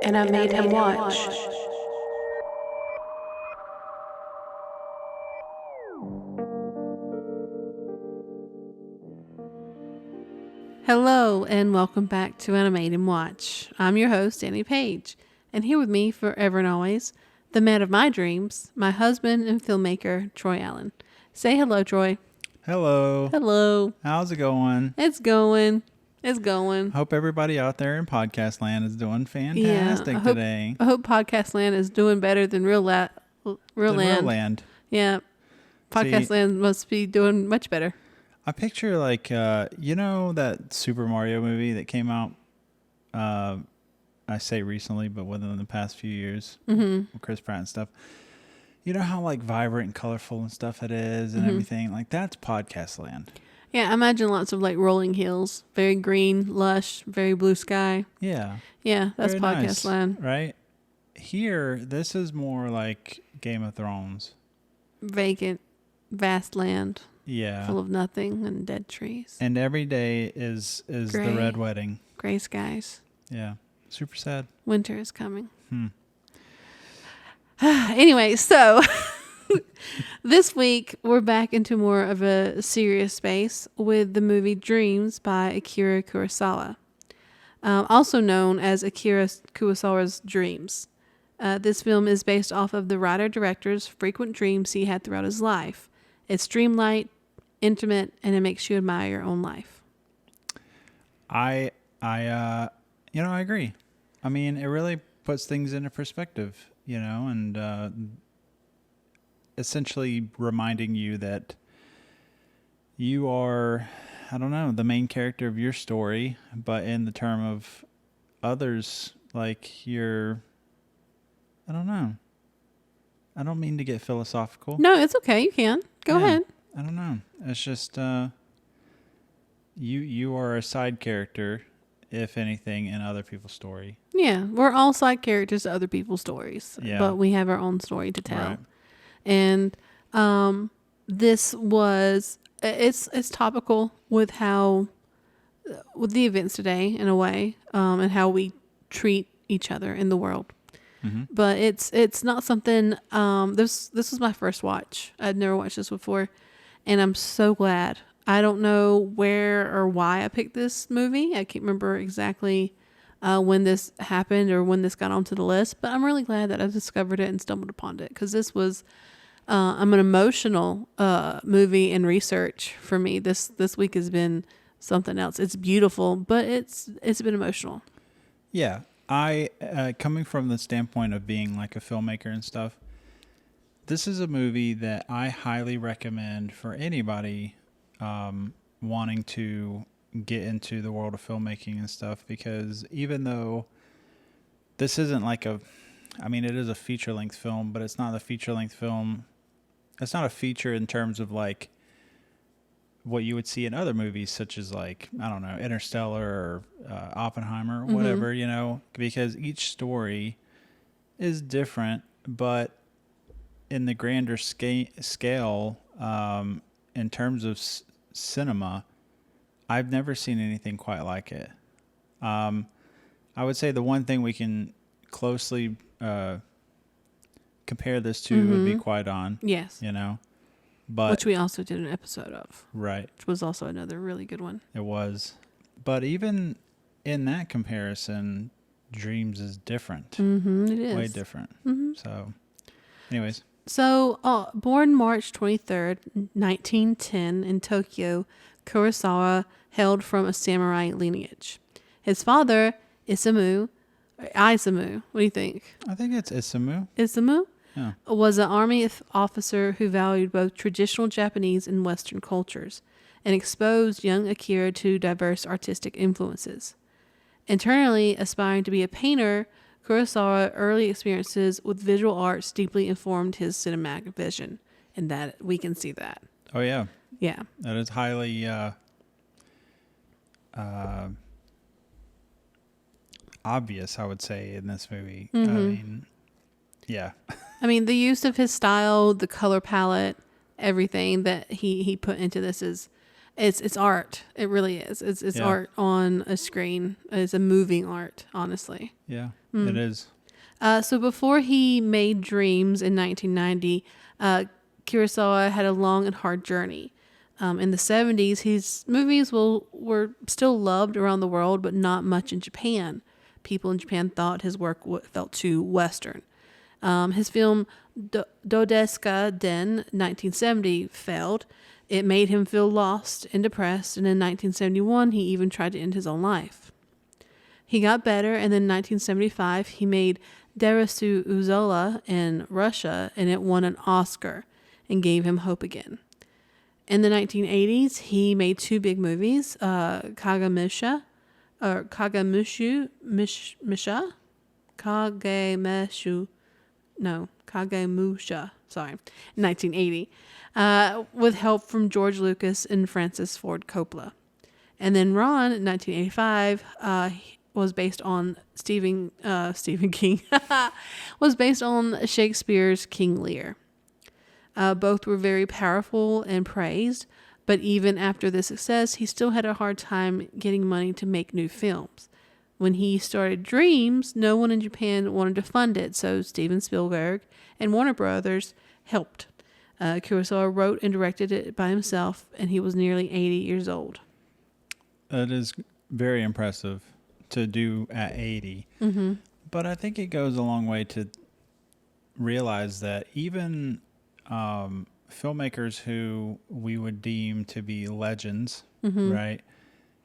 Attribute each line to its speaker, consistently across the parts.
Speaker 1: and I made him watch. Hello, and welcome back to Animate and Watch. I'm your host, Annie Page, and here with me forever and always, the man of my dreams, my husband and filmmaker, Troy Allen. Say hello, Troy.
Speaker 2: Hello.
Speaker 1: Hello.
Speaker 2: How's it going?
Speaker 1: It's going. It's going.
Speaker 2: Hope everybody out there in podcast land is doing fantastic today.
Speaker 1: I hope podcast land is doing better than real land. Yeah. Podcast land must be doing much better.
Speaker 2: I picture that Super Mario movie that came out, I say recently, but within the past few years, with Chris Pratt and stuff. You know how vibrant and colorful and stuff it is and everything? That's podcast land.
Speaker 1: Yeah, I imagine lots of rolling hills, very green, lush, very blue sky.
Speaker 2: Yeah.
Speaker 1: Yeah, that's
Speaker 2: very
Speaker 1: podcast
Speaker 2: nice,
Speaker 1: land.
Speaker 2: Right? Here, this is more like Game of Thrones.
Speaker 1: Vacant, vast land.
Speaker 2: Yeah.
Speaker 1: Full of nothing and dead trees.
Speaker 2: And every day is
Speaker 1: Gray.
Speaker 2: the red wedding.
Speaker 1: Gray skies.
Speaker 2: Yeah. Super sad.
Speaker 1: Winter is coming. Anyway, so this week we're back into more of a serious space with the movie Dreams by Akira Kurosawa, also known as Akira Kurosawa's Dreams. This film is based off of the writer-director's frequent dreams he had throughout his life. It's dreamlike, intimate, and it makes you admire your own life.
Speaker 2: I agree. I mean, it really puts things into perspective, and essentially reminding you that you are, the main character of your story, but in the term of others, you're, I don't mean to get philosophical.
Speaker 1: No, it's okay. You can. Go ahead.
Speaker 2: I don't know. It's just you are a side character, if anything, in other people's story.
Speaker 1: Yeah, we're all side characters to other people's stories, but we have our own story to tell.
Speaker 2: Right.
Speaker 1: And this was it's topical with with the events today in a way, and how we treat each other in the world. But it's not something. This was my first watch. I'd never watched this before, and I'm so glad. I don't know where or why I picked this movie. I can't remember exactly when this happened or when this got onto the list. But I'm really glad that I discovered it and stumbled upon it, because this was an emotional movie and research for me. This week has been something else. It's beautiful, but it's been emotional.
Speaker 2: Yeah. I, coming from the standpoint of being a filmmaker and stuff, this is a movie that I highly recommend for anybody wanting to get into the world of filmmaking and stuff, because even though this isn't it is a feature-length film, but it's not a feature-length film. It's not a feature in terms of what you would see in other movies, such as Interstellar or Oppenheimer or whatever, because each story is different, but in the grander scale, in terms of cinema, I've never seen anything quite like it. I would say the one thing we can closely compare this to would be Quiet On.
Speaker 1: Yes.
Speaker 2: But
Speaker 1: which we also did an episode of.
Speaker 2: Right.
Speaker 1: Which was also another really good one.
Speaker 2: It was. But even in that comparison, Dreams is different.
Speaker 1: It is.
Speaker 2: Way different. So, anyways.
Speaker 1: So, born March 23rd, 1910 in Tokyo, Kurosawa hailed from a samurai lineage. His father, Isamu, what do you think?
Speaker 2: I think it's Isamu.
Speaker 1: Isamu?
Speaker 2: Yeah.
Speaker 1: Was an army officer who valued both traditional Japanese and Western cultures and exposed young Akira to diverse artistic influences. Internally aspiring to be a painter, Kurosawa's early experiences with visual arts deeply informed his cinematic vision, and that we can see that.
Speaker 2: Oh, yeah.
Speaker 1: Yeah.
Speaker 2: That is highly obvious, I would say, in this movie. I mean, yeah.
Speaker 1: I mean, the use of his style, the color palette, everything that he put into this is it's art. It really is. It's art on a screen. It's a moving art, honestly.
Speaker 2: Yeah. It is.
Speaker 1: So before he made Dreams in 1990, Kurosawa had a long and hard journey. In the 70s, his movies were still loved around the world, but not much in Japan. People in Japan thought his work felt too Western. His film Dodeska Den 1970 failed. It made him feel lost and depressed, and in 1971 he even tried to end his own life. He got better, and then in 1975 he made Deresu Uzola in Russia, and it won an Oscar and gave him hope again. In the 1980s, he made two big movies, Kagemusha, sorry, in 1980, with help from George Lucas and Francis Ford Coppola. And then Ron, in 1985, was based on Stephen King, was based on Shakespeare's King Lear. Both were very powerful and praised, but even after the success, he still had a hard time getting money to make new films. When he started Dreams, no one in Japan wanted to fund it, so Steven Spielberg and Warner Brothers helped. Kurosawa wrote and directed it by himself, and he was nearly 80 years old.
Speaker 2: That is very impressive to do at 80.
Speaker 1: Mm-hmm.
Speaker 2: But I think it goes a long way to realize that even filmmakers who we would deem to be legends,
Speaker 1: Mm-hmm.
Speaker 2: right?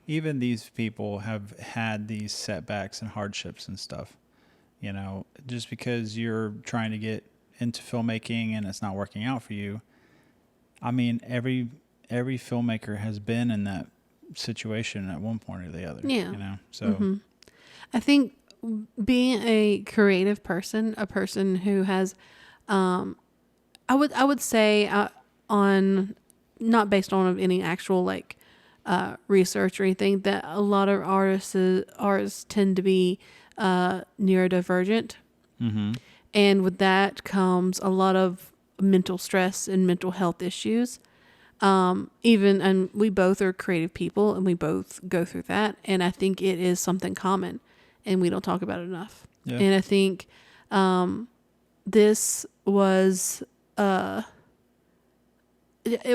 Speaker 2: Even these people have had these setbacks and hardships and stuff. You know, just because you're trying to get into filmmaking and it's not working out for you. I mean, every filmmaker has been in that situation at one point or the other.
Speaker 1: Yeah.
Speaker 2: You know, so
Speaker 1: Mm-hmm. I think being a creative person, a person who has, I would say on, not based on any actual like research or anything, that a lot of artists tend to be neurodivergent.
Speaker 2: mm-hmm.
Speaker 1: And with that comes a lot of mental stress and mental health issues. And we both are creative people and we both go through that. And I think it is something common and we don't talk about it enough.
Speaker 2: Yeah.
Speaker 1: And I think, this was, it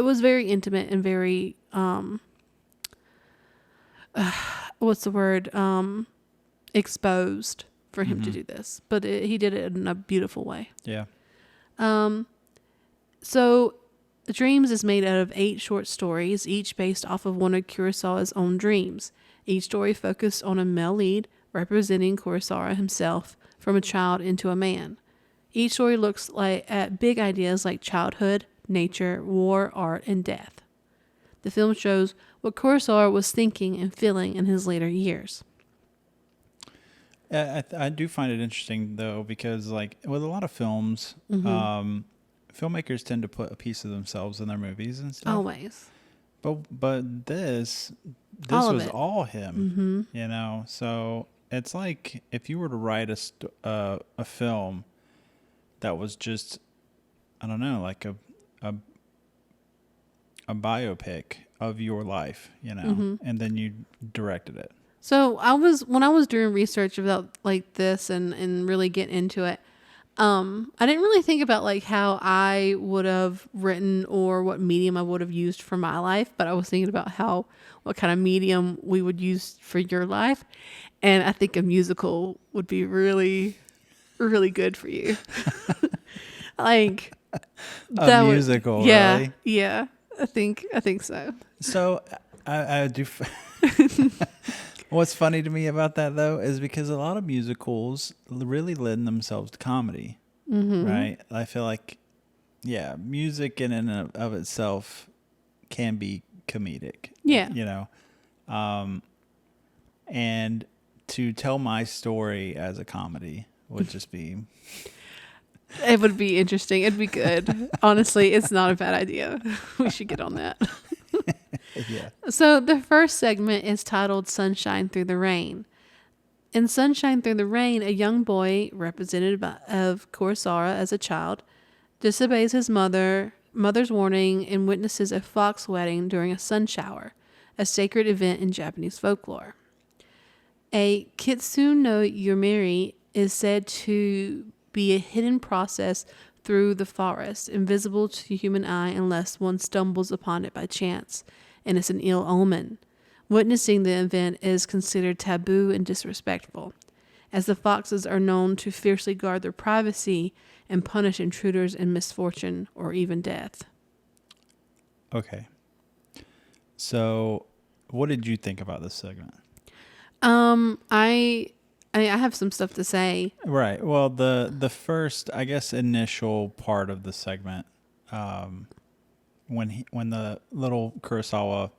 Speaker 1: was very intimate and very, what's the word? Exposed for him to do this, but he did it in a beautiful way.
Speaker 2: Yeah.
Speaker 1: So Dreams is made out of 8 short stories, each based off of one of Kurosawa's own dreams. Each story focused on a male lead representing Kurosawa himself from a child into a man. Each story looks at big ideas like childhood, nature, war, art, and death. The film shows what Kurosawa was thinking and feeling in his later years.
Speaker 2: I do find it interesting though, because like with a lot of films,
Speaker 1: Mm-hmm.
Speaker 2: Filmmakers tend to put a piece of themselves in their movies and stuff.
Speaker 1: Always.
Speaker 2: But this
Speaker 1: All of
Speaker 2: was
Speaker 1: it.
Speaker 2: all him,
Speaker 1: Mm-hmm.
Speaker 2: you know. So it's like if you were to write a film that was just, I don't know, like a biopic of your life, you know,
Speaker 1: Mm-hmm.
Speaker 2: and then you directed it.
Speaker 1: So when I was doing research about like this and really getting into it, I didn't really think about like how I would have written or what medium I would have used for my life, but I was thinking about what kind of medium we would use for your life. And I think a musical would be really, really good for you. Like
Speaker 2: A musical,
Speaker 1: yeah,
Speaker 2: really?
Speaker 1: yeah. I think so.
Speaker 2: So I do. What's funny to me about that though is because a lot of musicals really lend themselves to comedy,
Speaker 1: Mm-hmm.
Speaker 2: right? I feel like, yeah, music in and of itself can be comedic.
Speaker 1: Yeah.
Speaker 2: You know, and to tell my story as a comedy would just be.
Speaker 1: It would be interesting. It'd be good. Honestly, it's not a bad idea. We should get on that.
Speaker 2: Yeah.
Speaker 1: So the first segment is titled Sunshine Through the Rain. In Sunshine Through the Rain, a young boy, representative of Kurosawa as a child, disobeys his mother's warning and witnesses a fox wedding during a sun shower, a sacred event in Japanese folklore. A Kitsune no Yomiri is said to be a hidden process through the forest, invisible to the human eye unless one stumbles upon it by chance, and it's an ill omen. Witnessing the event is considered taboo and disrespectful, as the foxes are known to fiercely guard their privacy and punish intruders in misfortune or even death.
Speaker 2: Okay. So, what did you think about this segment?
Speaker 1: I have some stuff to say.
Speaker 2: Right. Well, the first, I guess, initial part of the segment, when the little Kurosawa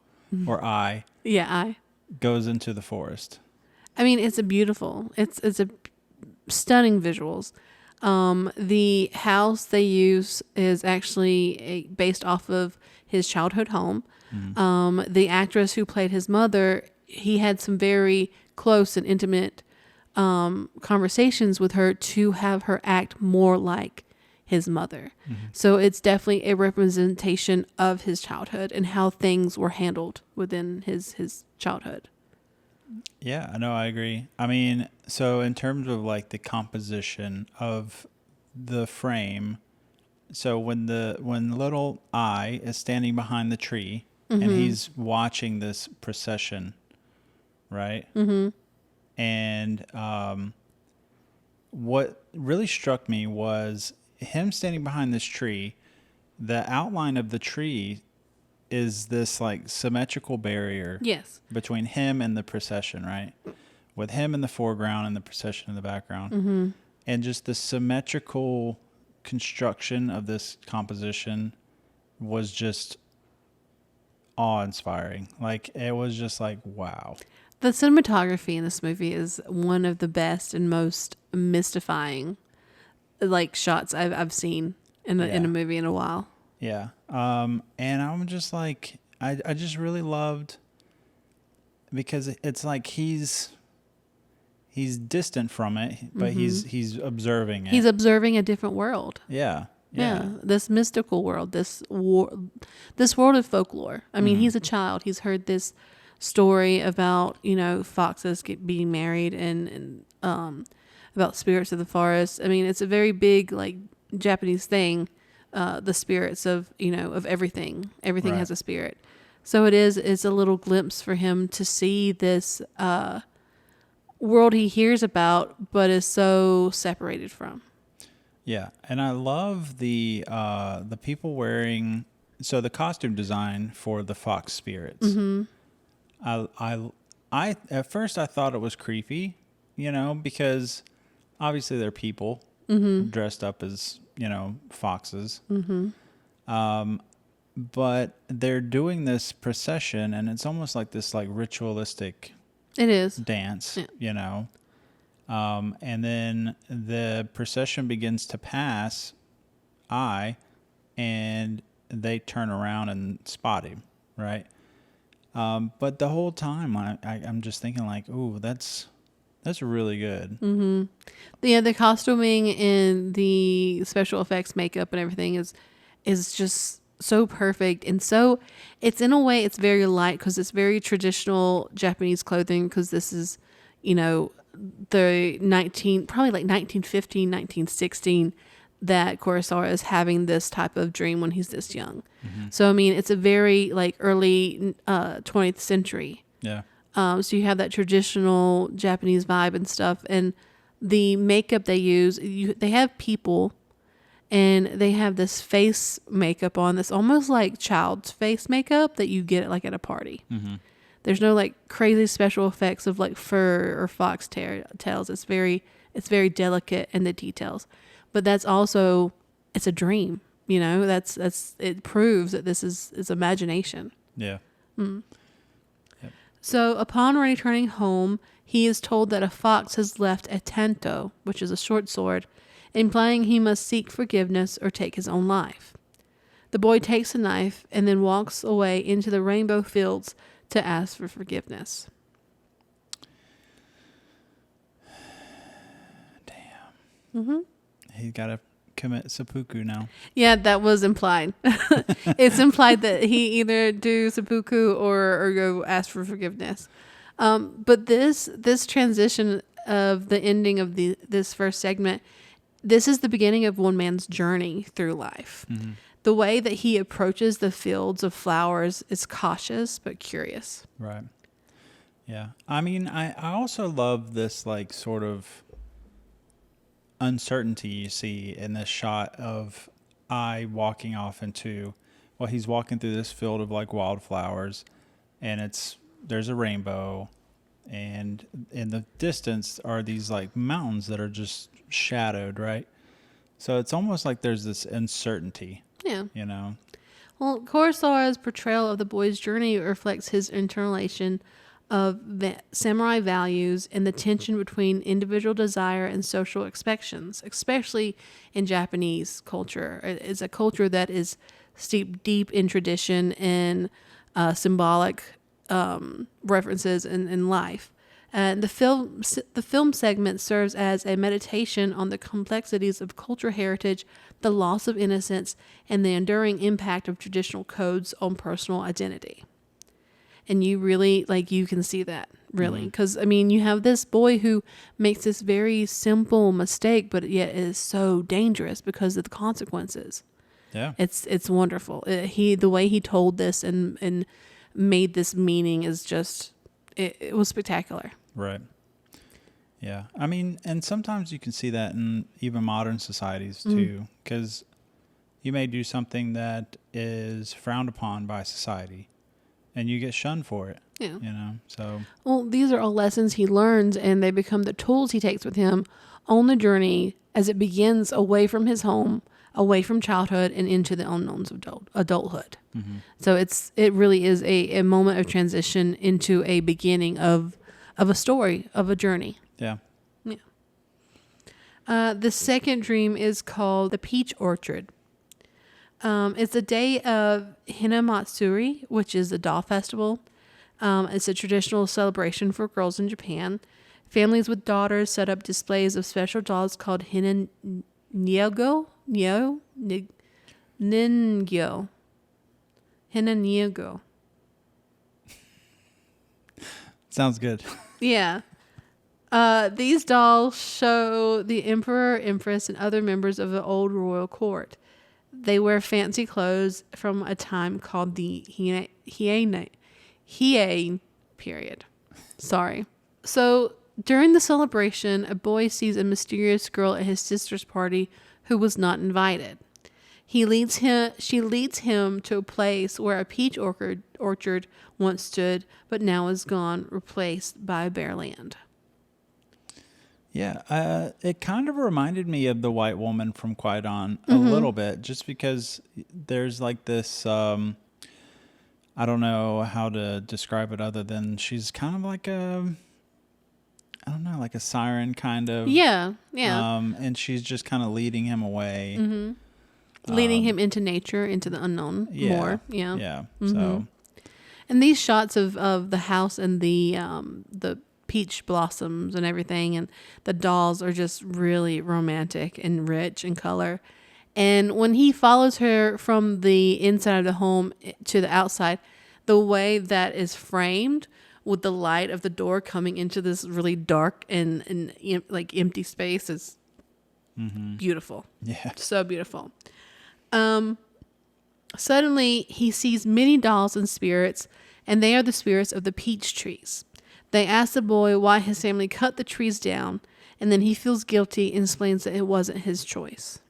Speaker 2: or
Speaker 1: Yeah,
Speaker 2: goes into the forest.
Speaker 1: I mean, it's a stunning visuals. The house they use is actually based off of his childhood home. The actress who played his mother, he had some very close and intimate conversations with her to have her act more like his mother. So it's definitely a representation of his childhood and how things were handled within his childhood.
Speaker 2: Yeah, I know, I agree. I mean, so in terms of like the composition of the frame, so when the little I is standing behind the tree and he's watching this procession, right? And what really struck me was him standing behind this tree. The outline of the tree is this like symmetrical barrier
Speaker 1: Yes.
Speaker 2: between him and the procession, right? With him in the foreground and the procession in the background. And just the symmetrical construction of this composition was just awe-inspiring. Like, it was just like, wow.
Speaker 1: The cinematography in this movie is one of the best and most mystifying like shots I've seen in a movie in a while.
Speaker 2: Yeah. And I'm just like, I just really loved, because it's like he's distant from it, but he's observing it.
Speaker 1: He's observing a different world.
Speaker 2: Yeah.
Speaker 1: Yeah, this mystical world, this world of folklore. I mean, he's a child. He's heard this story about, foxes being married and about spirits of the forest. I mean, it's a very big like Japanese thing. The spirits of of everything. Everything
Speaker 2: Right.
Speaker 1: has a spirit. So it's a little glimpse for him to see this world he hears about, but is so separated from.
Speaker 2: Yeah, and I love the people wearing, so the costume design for the fox spirits. I at first I thought it was creepy, because obviously they're people dressed up as foxes. But they're doing this procession, and it's almost like this like ritualistic
Speaker 1: It is.
Speaker 2: dance,
Speaker 1: Yeah.
Speaker 2: and then the procession begins to pass and they turn around and spot him, right? But the whole time I'm just thinking like, ooh, that's really good.
Speaker 1: Yeah, the costuming and the special effects, makeup and everything is just so perfect. And so it's, in a way, it's very light because it's very traditional Japanese clothing, because this is, the probably like 1915, 1916 that Kurosawa is having this type of dream when he's this young. So, I mean, it's a very like early 20th century.
Speaker 2: Yeah.
Speaker 1: So you have that traditional Japanese vibe and stuff, and the makeup they use, they have people, and they have this face makeup on that's almost like child's face makeup that you get like at a party. There's no like crazy special effects of like fur or fox tails. It's very delicate in the details, but that's also, it's a dream. That's it proves that this is imagination.
Speaker 2: Yeah.
Speaker 1: So upon returning home, he is told that a fox has left a tanto, which is a short sword, implying he must seek forgiveness or take his own life. The boy takes a knife and then walks away into the rainbow fields to ask for forgiveness.
Speaker 2: Damn. He's got to commit seppuku now.
Speaker 1: Yeah, that was implied. It's implied that he either do seppuku or go ask for forgiveness. But this transition of the ending of this first segment, this is the beginning of one man's journey through life.
Speaker 2: Mm-hmm.
Speaker 1: The way that he approaches the fields of flowers is cautious but curious.
Speaker 2: Right. Yeah. I mean, I also love this like sort of uncertainty you see in this shot of I walking off into, well, he's walking through this field of like wildflowers, and there's a rainbow, and in the distance are these like mountains that are just shadowed, right? So it's almost like there's this uncertainty,
Speaker 1: Yeah.
Speaker 2: you know?
Speaker 1: Well, Kurosawa's portrayal of the boy's journey reflects his internalization of samurai values and the tension between individual desire and social expectations, especially in Japanese culture. It's a culture that is steeped deep in tradition and symbolic references in life. And the film segment serves as a meditation on the complexities of cultural heritage, the loss of innocence, and the enduring impact of traditional codes on personal identity. And you really, like, you can see that, really. Because, I mean, you have this boy who makes this very simple mistake, but yet is so dangerous because of the consequences.
Speaker 2: Yeah.
Speaker 1: It's wonderful. The way he told this and made this meaning is just, it was spectacular.
Speaker 2: Right. Yeah. I mean, and sometimes you can see that in even modern societies too, because you may do something that is frowned upon by society and you get shunned for it.
Speaker 1: Yeah.
Speaker 2: You know, so.
Speaker 1: Well, these are all lessons he learns, and they become the tools he takes with him on the journey as it begins away from his home, away from childhood, and into the unknowns of adulthood.
Speaker 2: Mm-hmm.
Speaker 1: So it really is a moment of transition into a beginning of a story, of a journey.
Speaker 2: Yeah.
Speaker 1: Yeah. The second dream is called The Peach Orchard. It's a day of Hinamatsuri, which is a doll festival. It's a traditional celebration for girls in Japan. Families with daughters set up displays of special dolls called Hinanyego. Ningyo. Hinanyego.
Speaker 2: Sounds good.
Speaker 1: Yeah. These dolls show the emperor, empress, and other members of the old royal court. They wear fancy clothes from a time called the Heian period. Sorry. So during the celebration, a boy sees a mysterious girl at his sister's party who was not invited. She leads him to a place where a peach orchard once stood, but now is gone, replaced by bare land.
Speaker 2: Yeah, it kind of reminded me of the white woman from Quiet On a little bit, just because there's like this, I don't know how to describe it other than she's kind of like I don't know, like a siren kind of.
Speaker 1: Yeah.
Speaker 2: And she's just kind of leading him away.
Speaker 1: Leading him into nature, into the unknown more. Yeah.
Speaker 2: Yeah. So.
Speaker 1: And these shots of the house and the peach blossoms and everything, and the dolls are just really romantic and rich in color. And when he follows her from the inside of the home to the outside, the way that is framed with the light of the door coming into this really dark and like empty space is beautiful.
Speaker 2: Yeah.
Speaker 1: So beautiful. Suddenly he sees many dolls and spirits, and they are the spirits of the peach trees. They ask the boy why his family cut the trees down, and then he feels guilty and explains that it wasn't his choice.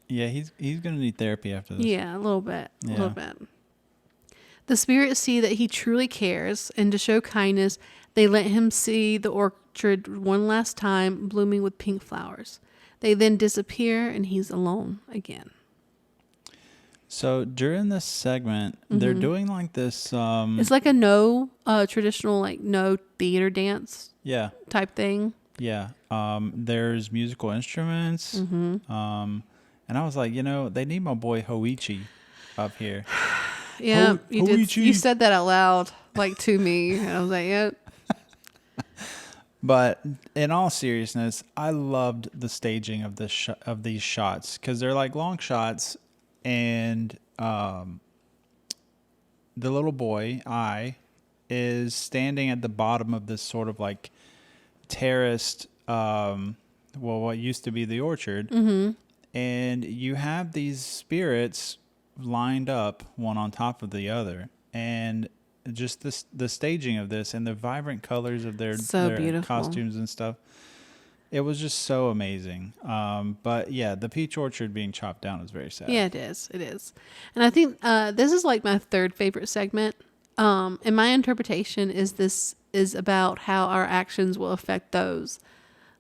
Speaker 2: Yeah, he's going to need therapy after this.
Speaker 1: Yeah, a little bit.
Speaker 2: Yeah.
Speaker 1: A little bit. The spirits see that he truly cares, and to show kindness, they let him see the orchard one last time, blooming with pink flowers. They then disappear, and he's alone again.
Speaker 2: So during this segment, they're doing like this.
Speaker 1: It's like a traditional like no theater dance
Speaker 2: Yeah.
Speaker 1: type thing.
Speaker 2: Yeah. There's musical instruments. And I was like, they need my boy Hoichi up here.
Speaker 1: Yeah, you did.
Speaker 2: Hoichi.
Speaker 1: You said that out loud, like to me. And I was like, yeah.
Speaker 2: But in all seriousness, I loved the staging of this of these shots because they're like long shots, and the little boy is standing at the bottom of this sort of like terraced, what used to be the orchard.
Speaker 1: Mm-hmm.
Speaker 2: And you have these spirits lined up one on top of the other. And just the staging of this and the vibrant colors of
Speaker 1: So
Speaker 2: their
Speaker 1: beautiful.
Speaker 2: costumes and stuff. It was just so amazing. But yeah, the peach orchard being chopped down is very sad.
Speaker 1: Yeah, it is. It is. And I think this is like my third favorite segment. And my interpretation is this is about how our actions will affect those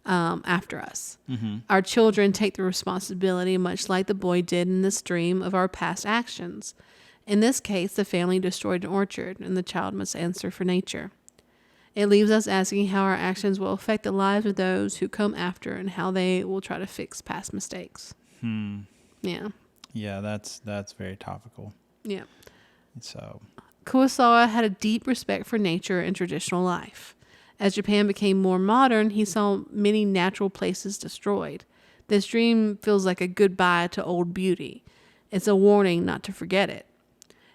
Speaker 1: after us.
Speaker 2: Mm-hmm.
Speaker 1: Our children take the responsibility, much like the boy did in this dream, of our past actions. In this case, the family destroyed an orchard, and the child must answer for nature. It leaves us asking how our actions will affect the lives of those who come after and how they will try to fix past mistakes. Yeah.
Speaker 2: Yeah, that's very topical.
Speaker 1: Yeah.
Speaker 2: So
Speaker 1: Kurosawa had a deep respect for nature and traditional life. As Japan became more modern, he saw many natural places destroyed. This dream feels like a goodbye to old beauty. It's a warning not to forget it.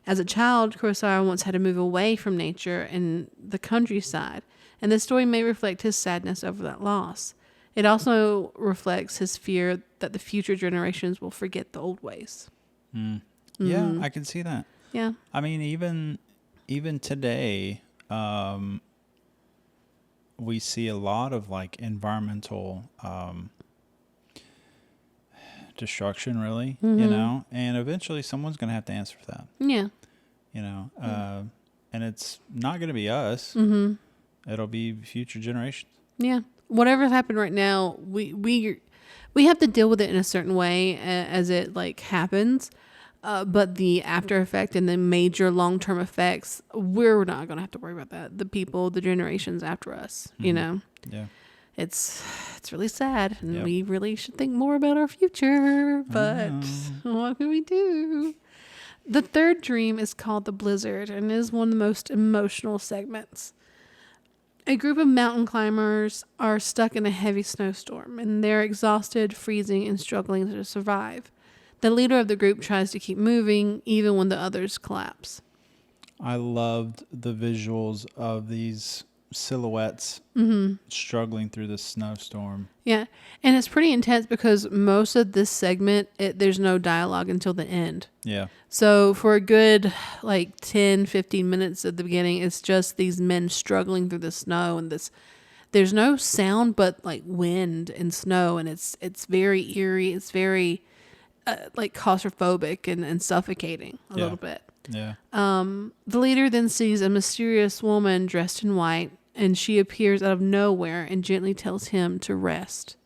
Speaker 1: As a child, Kurosawa once had to move away from nature and the countryside, and this story may reflect his sadness over that loss. It also reflects his fear that the future generations will forget the old ways.
Speaker 2: yeah, I can see that.
Speaker 1: Yeah.
Speaker 2: I mean, even today, we see a lot of like environmental destruction, really, you know, and eventually someone's going to have to answer for that,
Speaker 1: Yeah.
Speaker 2: you know, and it's not going to be us. It'll be future generations.
Speaker 1: Yeah. Whatever happened right now, we have to deal with it in a certain way as it like happens. But the after effect and the major long-term effects, we're not going to have to worry about that. The people, the generations after us, you know,
Speaker 2: Yeah.
Speaker 1: it's really sad, and
Speaker 2: Yep.
Speaker 1: we really should think more about our future. But what can we do? The third dream is called The Blizzard and is one of the most emotional segments. A group of mountain climbers are stuck in a heavy snowstorm, and they're exhausted, freezing, and struggling to survive. The leader of the group tries to keep moving, even when the others collapse.
Speaker 2: I loved the visuals of these silhouettes struggling through the snowstorm.
Speaker 1: Yeah, and it's pretty intense because most of this segment, there's no dialogue until the end.
Speaker 2: Yeah.
Speaker 1: So for a good like 10, 15 minutes at the beginning, it's just these men struggling through the snow, and there's no sound but like wind and snow, and it's very eerie. It's very like claustrophobic and suffocating a little bit.
Speaker 2: Yeah.
Speaker 1: The leader then sees a mysterious woman dressed in white, and she appears out of nowhere and gently tells him to rest.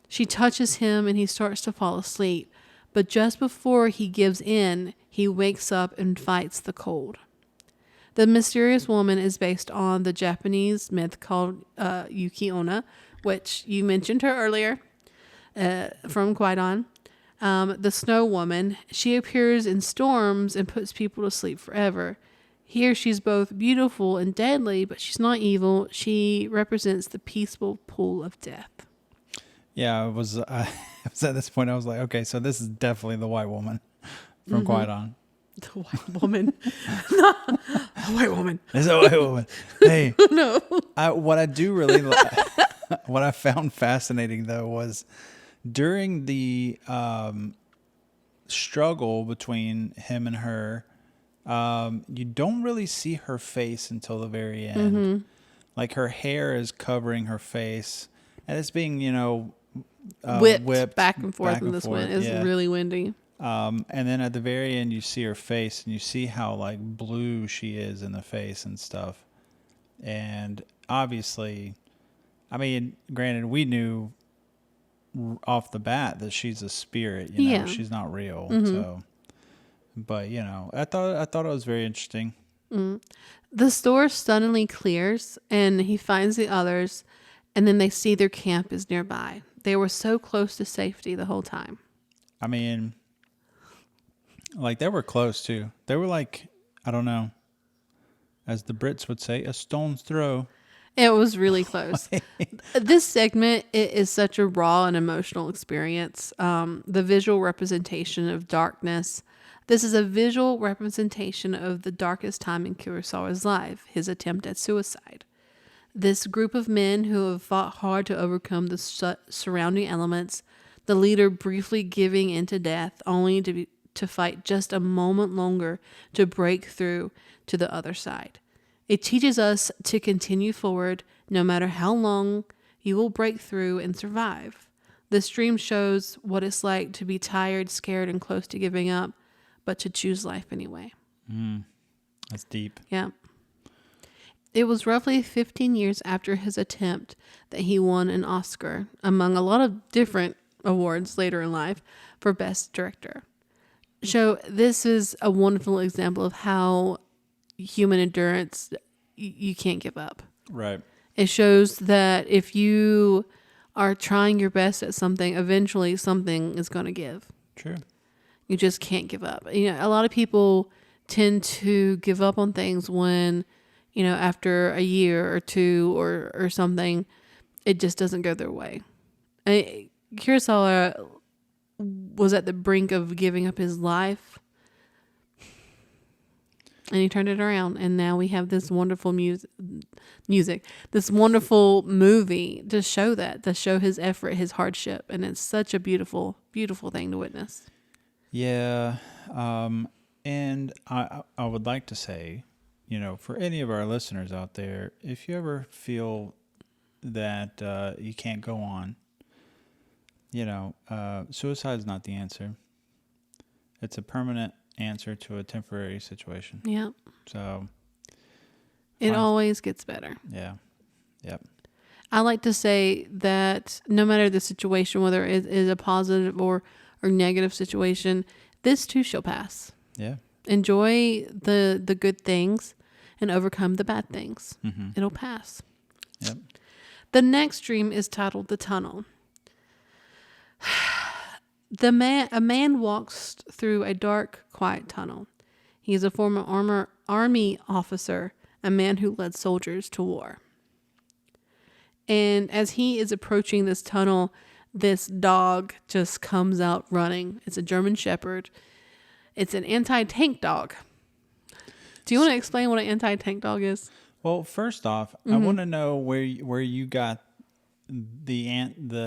Speaker 1: She touches him and he starts to fall asleep, but just before he gives in, he wakes up and fights the cold. The mysterious woman is based on the Japanese myth called Yuki Onna, which you mentioned her earlier, from Kwaidan. The Snow Woman. She appears in storms and puts people to sleep forever. Here she's both beautiful and deadly, but she's not evil. She represents the peaceful pool of death.
Speaker 2: Yeah, I was at this point, I was like, okay, so this is definitely the white woman from Kwaidan.
Speaker 1: The white woman. The white woman.
Speaker 2: It's a white woman. Hey.
Speaker 1: No.
Speaker 2: What I do really what I found fascinating, though, was during the struggle between him and her, you don't really see her face until the very end. Like her hair is covering her face, and it's being,
Speaker 1: whipped back and forth in this wind. It's really windy.
Speaker 2: And then at the very end, you see her face, and you see how like blue she is in the face and stuff. And obviously, I mean, granted, we knew off the bat that she's a spirit, she's not real. So, but I thought it was very interesting.
Speaker 1: The store suddenly clears and he finds the others, and then they see their camp is nearby. They were so close to safety the whole time.
Speaker 2: I mean, like they were close too. They were like, I don't know, as the Brits would say, a stone's throw.
Speaker 1: It was really close. This segment is such a raw and emotional experience. The visual representation of darkness, This is a visual representation of the darkest time in Kurosawa's life, his attempt at suicide. This group of men who have fought hard to overcome the surrounding elements, the leader briefly giving into death, only to fight just a moment longer to break through to the other side. It teaches us to continue forward no matter how long you will break through and survive. This dream shows what it's like to be tired, scared, and close to giving up, but to choose life anyway.
Speaker 2: That's deep.
Speaker 1: Yeah. It was roughly 15 years after his attempt that he won an Oscar, among a lot of different awards later in life, for Best Director. So this is a wonderful example of how human endurance, you can't give up.
Speaker 2: Right.
Speaker 1: It shows that if you are trying your best at something, eventually something is going to give.
Speaker 2: True.
Speaker 1: You just can't give up. You know, a lot of people tend to give up on things when, you know, after a year or two or something, it just doesn't go their way. Kurosawa was at the brink of giving up his life, and he turned it around, and now we have this wonderful music, this wonderful movie to show his effort, his hardship, and it's such a beautiful, beautiful thing to witness.
Speaker 2: Yeah, and I would like to say, you know, for any of our listeners out there, if you ever feel that you can't go on, you know, suicide is not the answer. It's a permanent answer to a temporary situation.
Speaker 1: Yeah.
Speaker 2: So
Speaker 1: it always gets better.
Speaker 2: Yeah. Yep.
Speaker 1: I like to say that no matter the situation, whether it is a positive or negative situation, this too shall pass.
Speaker 2: Yeah.
Speaker 1: Enjoy the good things and overcome the bad things.
Speaker 2: Mm-hmm.
Speaker 1: It'll pass.
Speaker 2: Yep.
Speaker 1: The next dream is titled The Tunnel. A man walks through a dark, quiet tunnel. He is a former army officer, a man who led soldiers to war. And as he is approaching this tunnel, this dog just comes out running. It's a German Shepherd. It's an anti-tank dog. Do you want to explain what an anti-tank dog is?
Speaker 2: Well, first off, I want to know where you got the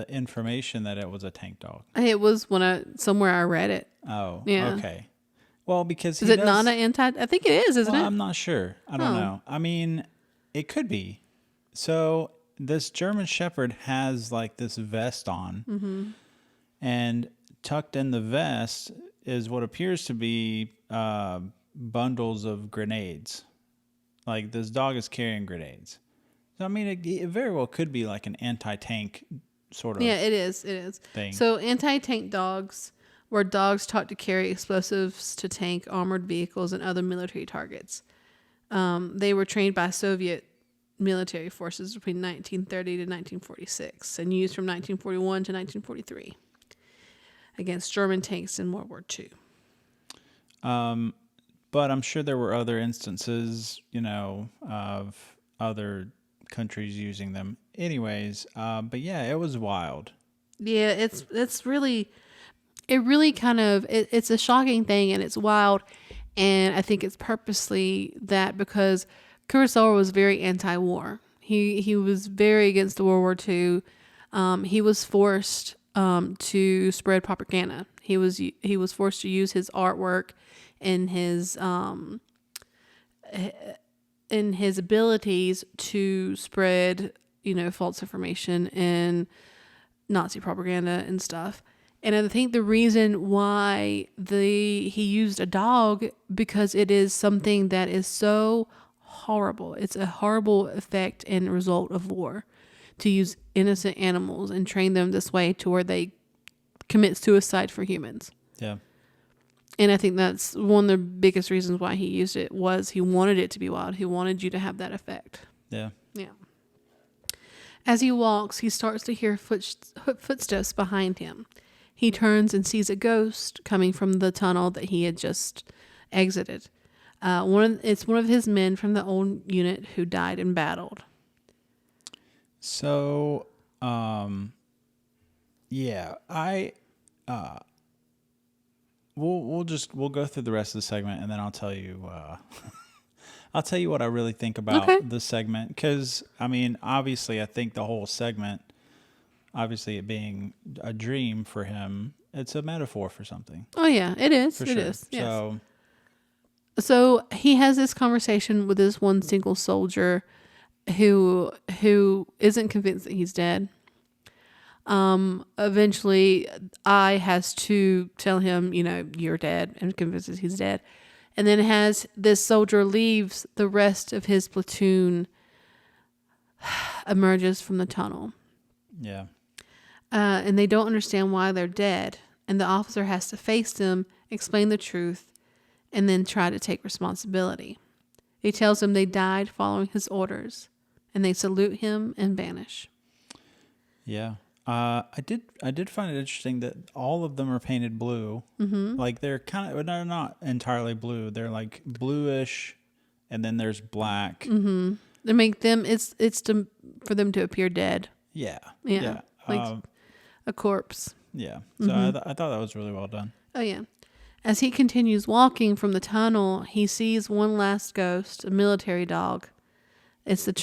Speaker 2: information that it was a tank dog.
Speaker 1: It was somewhere I read it.
Speaker 2: Oh,
Speaker 1: yeah.
Speaker 2: Okay. Well, because
Speaker 1: is it not an anti? I think it is, isn't it?
Speaker 2: I'm not sure. I don't know. I mean, it could be. So this German Shepherd has like this vest on, and tucked in the vest is what appears to be bundles of grenades. Like this dog is carrying grenades. So I mean, it very well could be like an anti-tank sort of.
Speaker 1: Yeah, it is. It is.
Speaker 2: Thing.
Speaker 1: So anti-tank dogs were dogs taught to carry explosives to tank armored vehicles and other military targets. They were trained by Soviet military forces between 1930 to 1946 and used from 1941 to 1943 against German tanks in World War II.
Speaker 2: But I'm sure there were other instances, you know, of other countries using them. Anyways, but yeah, it was wild.
Speaker 1: Yeah, it's really kind of it's a shocking thing, and it's wild, and I think it's purposely that because Kurosawa was very anti-war. He was very against the World War II. He was forced to spread propaganda. He was forced to use his artwork and his abilities to spread, you know, false information and Nazi propaganda and stuff. And I think the reason why he used a dog, because it is something that is so horrible. It's a horrible effect and result of war, to use innocent animals and train them this way to where they commit suicide for humans.
Speaker 2: Yeah.
Speaker 1: And I think that's one of the biggest reasons why he used it, was he wanted it to be wild. He wanted you to have that effect.
Speaker 2: Yeah.
Speaker 1: Yeah. As he walks, he starts to hear footsteps behind him. He turns and sees a ghost coming from the tunnel that he had just exited. It's one of his men from the old unit who died in battle.
Speaker 2: So, yeah, we'll go through the rest of the segment, and then I'll tell you I'll tell you what I really think about
Speaker 1: Okay.
Speaker 2: the segment, because I mean, obviously, I think the whole segment, obviously it being a dream for him, it's a metaphor for something,
Speaker 1: Oh yeah, it is.
Speaker 2: for
Speaker 1: It
Speaker 2: sure.
Speaker 1: is. Yes.
Speaker 2: So
Speaker 1: So he has this conversation with this one single soldier who isn't convinced that he's dead. Eventually I has to tell him, you're dead, and convinces he's dead. And then has this soldier leaves, the rest of his platoon emerges from the tunnel.
Speaker 2: yeah,
Speaker 1: And they don't understand why they're dead. And the officer has to face them, explain the truth, and then try to take responsibility. He tells them they died following his orders, and they salute him and vanish.
Speaker 2: yeah. I did find it interesting that all of them are painted blue. Mm-hmm. Like they're they're not entirely blue. They're like bluish, and then there's black.
Speaker 1: Mm-hmm. They make them for them to appear dead.
Speaker 2: Yeah,
Speaker 1: Yeah. Like a corpse.
Speaker 2: yeah. So I thought that was really well done.
Speaker 1: Oh yeah. As he continues walking from the tunnel, he sees one last ghost, a military dog. It's the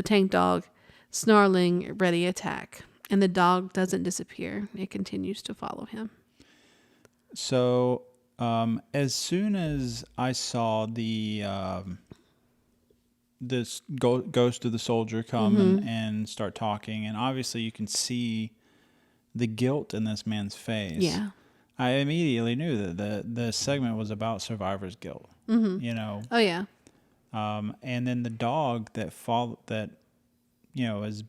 Speaker 1: tank dog, snarling, ready attack. And the dog doesn't disappear. It continues to follow him.
Speaker 2: So as soon as I saw this ghost of the soldier come and start talking, and obviously you can see the guilt in this man's face.
Speaker 1: Yeah.
Speaker 2: I immediately knew that the segment was about survivor's guilt. Mm-hmm.
Speaker 1: Oh yeah.
Speaker 2: And then the dog that is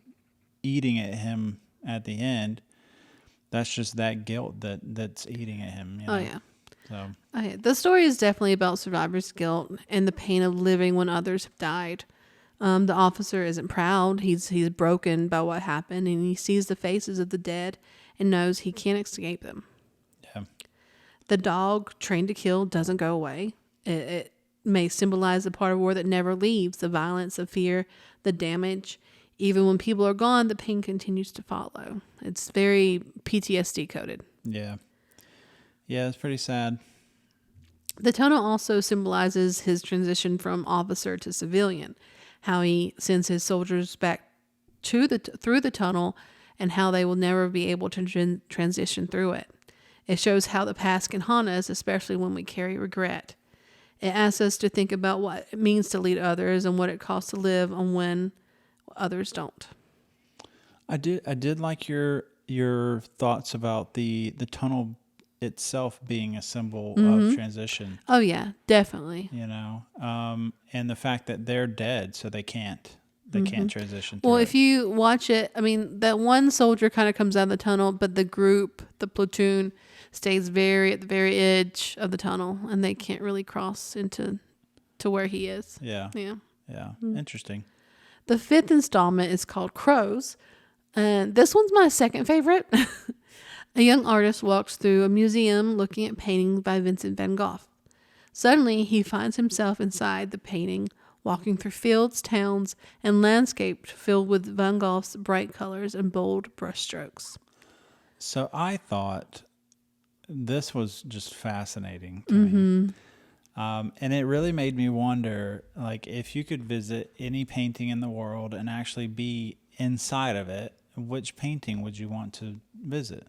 Speaker 2: eating at him at the end. That's just that guilt that's eating at him.
Speaker 1: Oh yeah.
Speaker 2: So
Speaker 1: Okay. The story is definitely about survivor's guilt and the pain of living when others have died. The officer isn't proud. He's broken by what happened, and he sees the faces of the dead and knows he can't escape them.
Speaker 2: yeah,
Speaker 1: The dog, trained to kill, doesn't go away. It may symbolize the part of war that never leaves, the violence, the fear, the damage. Even when people are gone, the pain continues to follow. It's very PTSD coded.
Speaker 2: yeah. It's pretty sad.
Speaker 1: The tunnel also symbolizes his transition from officer to civilian, how he sends his soldiers back through the tunnel, and how they will never be able to transition through it. It shows how the past can haunt us, especially when we carry regret. It asks us to think about what it means to lead others and what it costs to live and when others don't.
Speaker 2: I did like your thoughts about the tunnel itself being a symbol of transition.
Speaker 1: Oh yeah, definitely.
Speaker 2: And the fact that they're dead, so they can't transition through
Speaker 1: Well,
Speaker 2: it.
Speaker 1: if you watch it, I mean, that one soldier kind of comes out of the tunnel, but the platoon, stays at the very edge of the tunnel, and they can't really cross into where he is.
Speaker 2: Yeah.
Speaker 1: Yeah.
Speaker 2: Interesting.
Speaker 1: The fifth installment is called Crows, and this one's my second favorite. A young artist walks through a museum looking at paintings by Vincent van Gogh. Suddenly, he finds himself inside the painting, walking through fields, towns, and landscapes filled with Van Gogh's bright colors and bold brushstrokes.
Speaker 2: So I thought this was just fascinating to me. And it really made me wonder, like, if you could visit any painting in the world and actually be inside of it, which painting would you want to visit?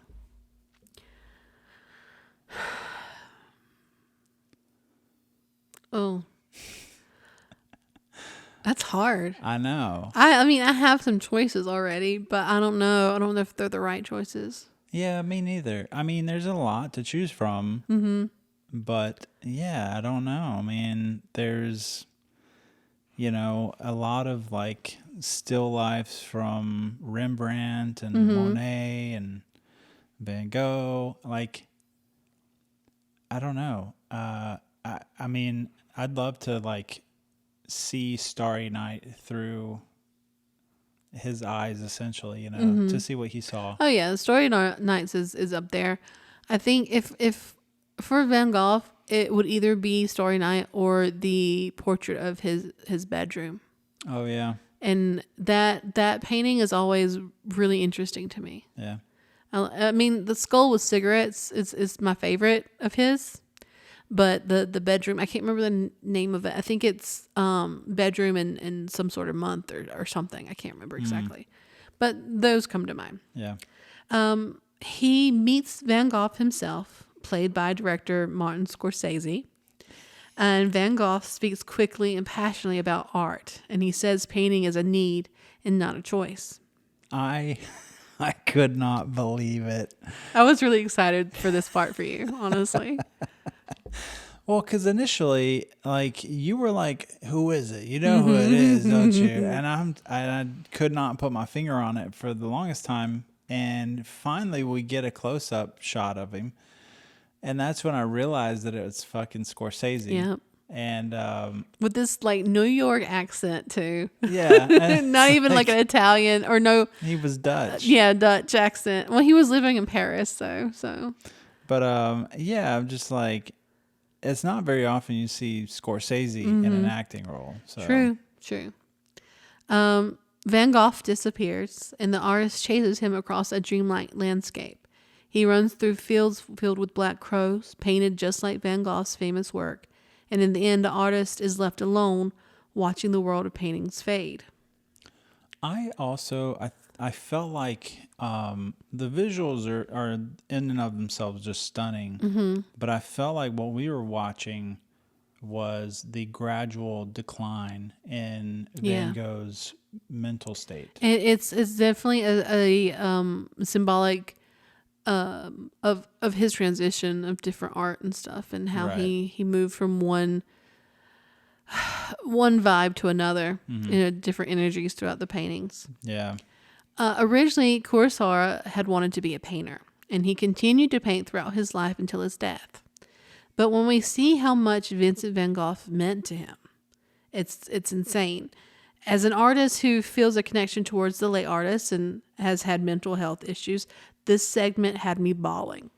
Speaker 1: Oh, that's hard.
Speaker 2: I know.
Speaker 1: I mean, I have some choices already, but I don't know. I don't know if they're the right choices.
Speaker 2: Yeah, me neither. I mean, there's a lot to choose from. But yeah, I don't know. I mean, there's, a lot of like still lifes from Rembrandt and Monet and Van Gogh. Like, I don't know. I mean, I'd love to like see Starry Night through his eyes, essentially, to see what he saw.
Speaker 1: Oh yeah, the Starry Nights is up there. I think if for Van Gogh, it would either be Starry Night or the portrait of his bedroom.
Speaker 2: Oh yeah.
Speaker 1: And that painting is always really interesting to me.
Speaker 2: Yeah.
Speaker 1: I mean, the skull with cigarettes is my favorite of his. But the bedroom, I can't remember the name of it. I think it's bedroom in some sort of month or something. I can't remember exactly. But those come to mind.
Speaker 2: Yeah.
Speaker 1: He meets Van Gogh himself, played by director Martin Scorsese. And Van Gogh speaks quickly and passionately about art. And he says painting is a need and not a choice.
Speaker 2: I could not believe it.
Speaker 1: I was really excited for this part for you, honestly.
Speaker 2: Well, because initially, like, you were like, "Who is it? You know who it is, don't you?" And I could not put my finger on it for the longest time. And finally, we get a close-up shot of him, and that's when I realized that it was fucking Scorsese.
Speaker 1: Yep.
Speaker 2: And
Speaker 1: With this like New York accent too.
Speaker 2: yeah,
Speaker 1: Not even like an Italian or no.
Speaker 2: he was Dutch.
Speaker 1: Yeah, Dutch accent. Well, he was living in Paris, so.
Speaker 2: But yeah, I'm just like, it's not very often you see Scorsese in an acting role. So.
Speaker 1: True. Van Gogh disappears, and the artist chases him across a dreamlike landscape. He runs through fields filled with black crows, painted just like Van Gogh's famous work, and in the end, the artist is left alone, watching the world of paintings fade.
Speaker 2: I felt like the visuals are in and of themselves just stunning, but I felt like what we were watching was the gradual decline in Van Gogh's mental state.
Speaker 1: And it's definitely a symbolic of his transition of different art and stuff, and how he moved from one vibe to another, different energies throughout the paintings.
Speaker 2: Yeah.
Speaker 1: Originally, Kurosawa had wanted to be a painter, and he continued to paint throughout his life until his death. But when we see how much Vincent van Gogh meant to him, it's insane. As an artist who feels a connection towards the late artist and has had mental health issues, this segment had me bawling.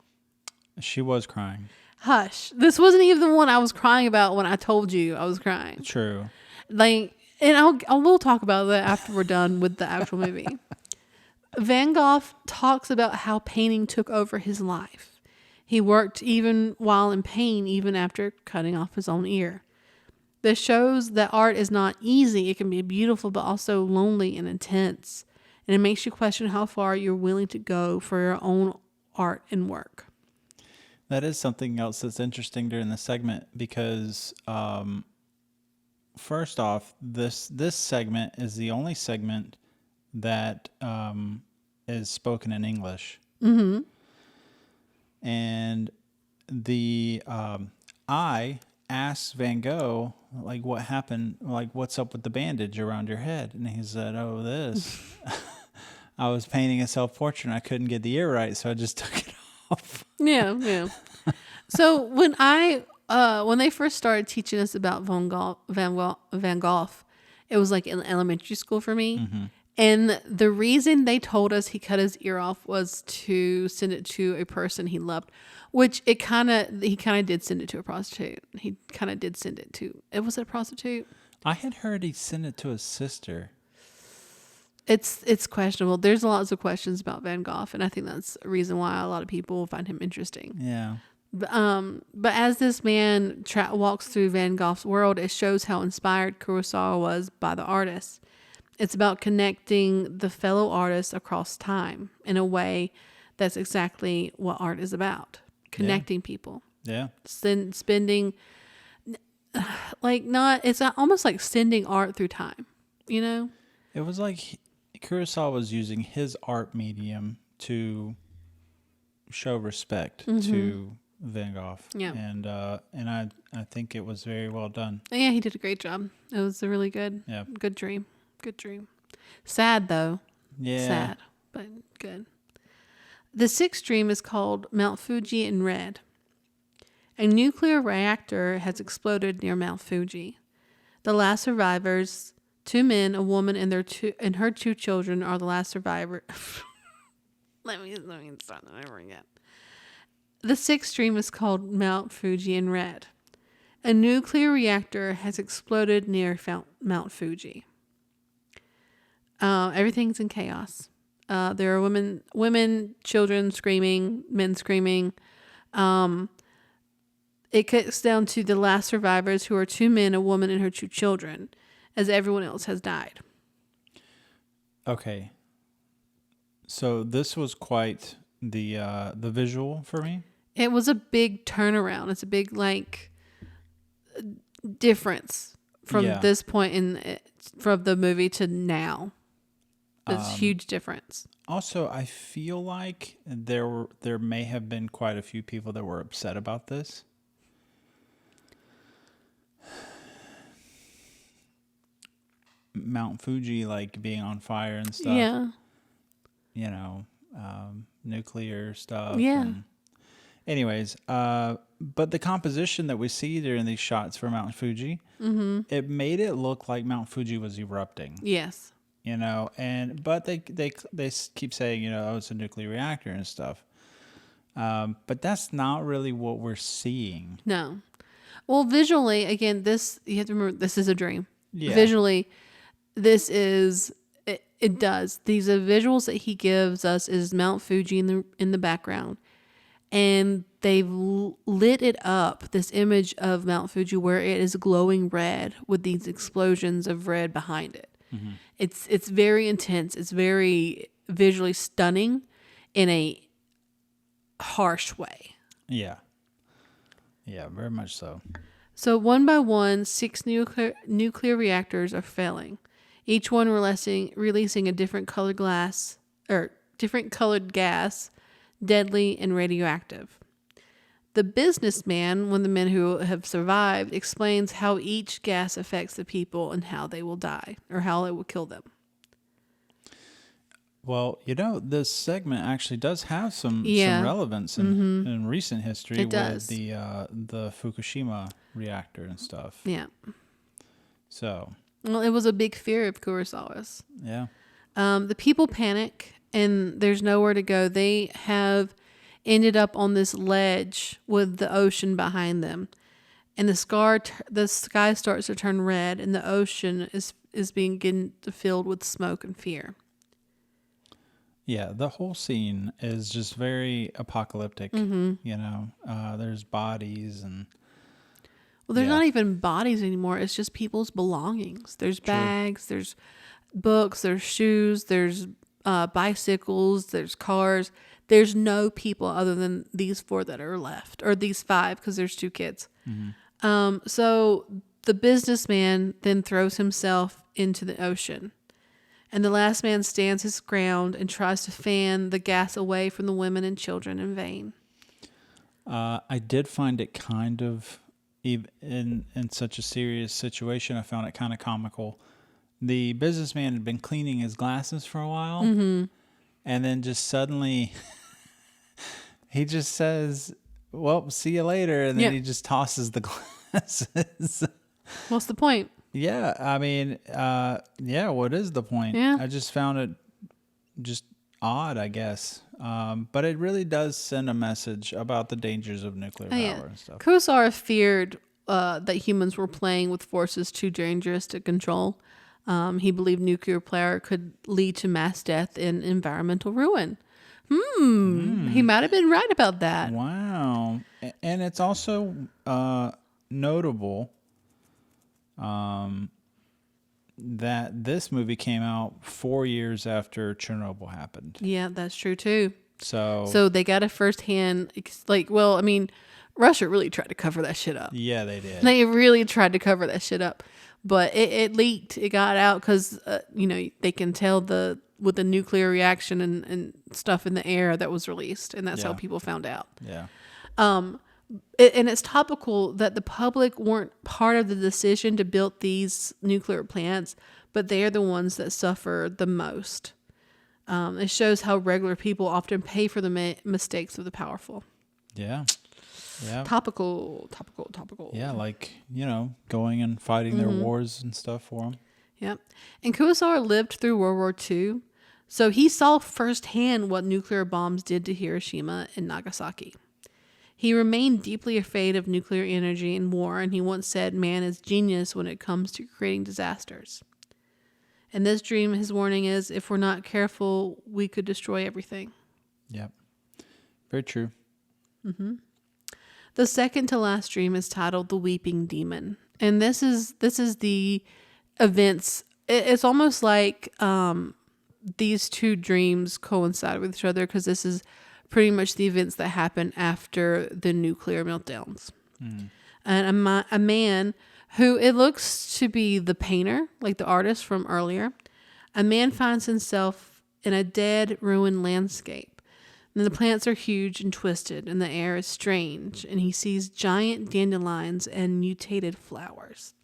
Speaker 2: She was crying.
Speaker 1: Hush. This wasn't even the one I was crying about when I told you I was crying.
Speaker 2: True.
Speaker 1: Like, and we'll talk about that after we're done with the actual movie. Van Gogh talks about how painting took over his life. He worked even while in pain, even after cutting off his own ear. This shows that art is not easy. It can be beautiful, but also lonely and intense. And it makes you question how far you're willing to go for your own art and work.
Speaker 2: That is something else that's interesting during the segment because, first off, this segment is the only segment that is spoken in English.
Speaker 1: Mm-hmm.
Speaker 2: And I asked Van Gogh, like, what happened, like, what's up with the bandage around your head? And he said, oh, this. I was painting a self-portrait and I couldn't get the ear right, so I just took it off.
Speaker 1: Yeah. So when they first started teaching us about Van Gogh, it was like in elementary school for me.
Speaker 2: Mm-hmm.
Speaker 1: And the reason they told us he cut his ear off was to send it to a person he loved, which he kind of did send it to a prostitute. He kind of did send it to, was it a prostitute?
Speaker 2: I had heard he sent it to his sister.
Speaker 1: It's questionable. There's lots of questions about Van Gogh, and I think that's a reason why a lot of people find him interesting.
Speaker 2: Yeah.
Speaker 1: But as this man walks through Van Gogh's world, it shows how inspired Kurosawa was by the artist. It's about connecting the fellow artists across time in a way that's exactly what art is about. Connecting people.
Speaker 2: Yeah.
Speaker 1: Spending, it's almost like sending art through time, you know?
Speaker 2: It was like Kurosawa was using his art medium to show respect to Van Gogh.
Speaker 1: Yeah.
Speaker 2: And I think it was very well done.
Speaker 1: Yeah, he did a great job. It was a really good dream. Good dream. Sad though.
Speaker 2: Yeah.
Speaker 1: Sad, but good. The sixth dream is called Mount Fuji in red. A nuclear reactor has exploded near Mount Fuji. The last survivors, 2 men, a woman, and her 2 children are the last survivors. Let me start that over again. The sixth dream is called Mount Fuji in red. A nuclear reactor has exploded near Mount Fuji. Everything's in chaos. There are women, children screaming, men screaming. It cuts down to the last survivors, who are 2 men, a woman, and her 2 children, as everyone else has died.
Speaker 2: Okay. So this was quite the visual for me.
Speaker 1: It was a big turnaround. It's a big difference from this point from the movie to now. It's a huge difference.
Speaker 2: Also, I feel like there may have been quite a few people that were upset about this. Mount Fuji being on fire and stuff.
Speaker 1: Yeah.
Speaker 2: Nuclear stuff.
Speaker 1: Yeah.
Speaker 2: Anyways, but the composition that we see during these shots for Mount Fuji, it made it look like Mount Fuji was erupting.
Speaker 1: Yes.
Speaker 2: But they keep saying, oh, it's a nuclear reactor and stuff. But that's not really what we're seeing.
Speaker 1: No. Well, visually, again, you have to remember, this is a dream.
Speaker 2: Yeah.
Speaker 1: Visually, it does. These are visuals that he gives us is Mount Fuji in the background. And they've lit it up, this image of Mount Fuji, where it is glowing red with these explosions of red behind it. Mm-hmm. It's very intense. It's very visually stunning in a harsh way.
Speaker 2: Yeah. Yeah, very much so.
Speaker 1: So one by one, 6 nuclear reactors are failing, each one releasing a different colored gas, deadly and radioactive. The businessman, one of the men who have survived, explains how each gas affects the people and how they will die, or how it will kill them.
Speaker 2: Well, this segment actually does have some relevance in recent history with the Fukushima reactor and stuff.
Speaker 1: Yeah.
Speaker 2: So.
Speaker 1: Well, it was a big fear of Kurosawa's.
Speaker 2: Yeah.
Speaker 1: The people panic, and there's nowhere to go. They have ended up on this ledge with the ocean behind them, and the sky starts to turn red, and the ocean is being filled with smoke and fear.
Speaker 2: Yeah, the whole scene is just very apocalyptic. Mm-hmm. There's bodies and.
Speaker 1: Well, there's not even bodies anymore. It's just people's belongings. There's bags, there's books, there's shoes, there's bicycles, there's cars. There's no people other than these 4 that are left, or these 5, because there's 2 kids. Mm-hmm. So the businessman then throws himself into the ocean, and the last man stands his ground and tries to fan the gas away from the women and children in vain.
Speaker 2: I did find it kind of, in such a serious situation, I found it kind of comical. The businessman had been cleaning his glasses for a while, mm-hmm. and then just suddenly he just says, well, see you later, and then he just tosses the glasses.
Speaker 1: What's the point?
Speaker 2: Yeah, I mean, what is the point?
Speaker 1: Yeah.
Speaker 2: I just found it just odd, I guess. But it really does send a message about the dangers of nuclear power and stuff.
Speaker 1: Kurosawa feared that humans were playing with forces too dangerous to control. He believed nuclear power could lead to mass death and environmental ruin. He might have been right about that.
Speaker 2: Wow. And it's also notable that this movie came out 4 years after Chernobyl happened.
Speaker 1: Yeah, that's true too.
Speaker 2: So
Speaker 1: they got a firsthand, Russia really tried to cover that shit up.
Speaker 2: Yeah, they did.
Speaker 1: They really tried to cover that shit up, but it leaked. It got out because they can tell with the nuclear reaction and stuff in the air that was released, and that's how people found out.
Speaker 2: Yeah.
Speaker 1: And it's topical that the public weren't part of the decision to build these nuclear plants, but they are the ones that suffer the most. It shows how regular people often pay for the mistakes of the powerful.
Speaker 2: Yeah. Yeah.
Speaker 1: Topical.
Speaker 2: Yeah, going and fighting their wars and stuff for them.
Speaker 1: Yeah. And Kurosawa lived through World War II, so he saw firsthand what nuclear bombs did to Hiroshima and Nagasaki. He remained deeply afraid of nuclear energy and war, and he once said man is genius when it comes to creating disasters. In this dream, his warning is, if we're not careful, we could destroy everything.
Speaker 2: Yep. Very true.
Speaker 1: The second to last dream is titled The Weeping Demon. And this is the events. It's almost like these two dreams coincide with each other, because this is pretty much the events that happen after the nuclear meltdowns. And a man who, it looks to be the painter, like the artist from earlier, a man finds himself in a dead, ruined landscape. And the plants are huge and twisted, and the air is strange, and he sees giant dandelions and mutated flowers.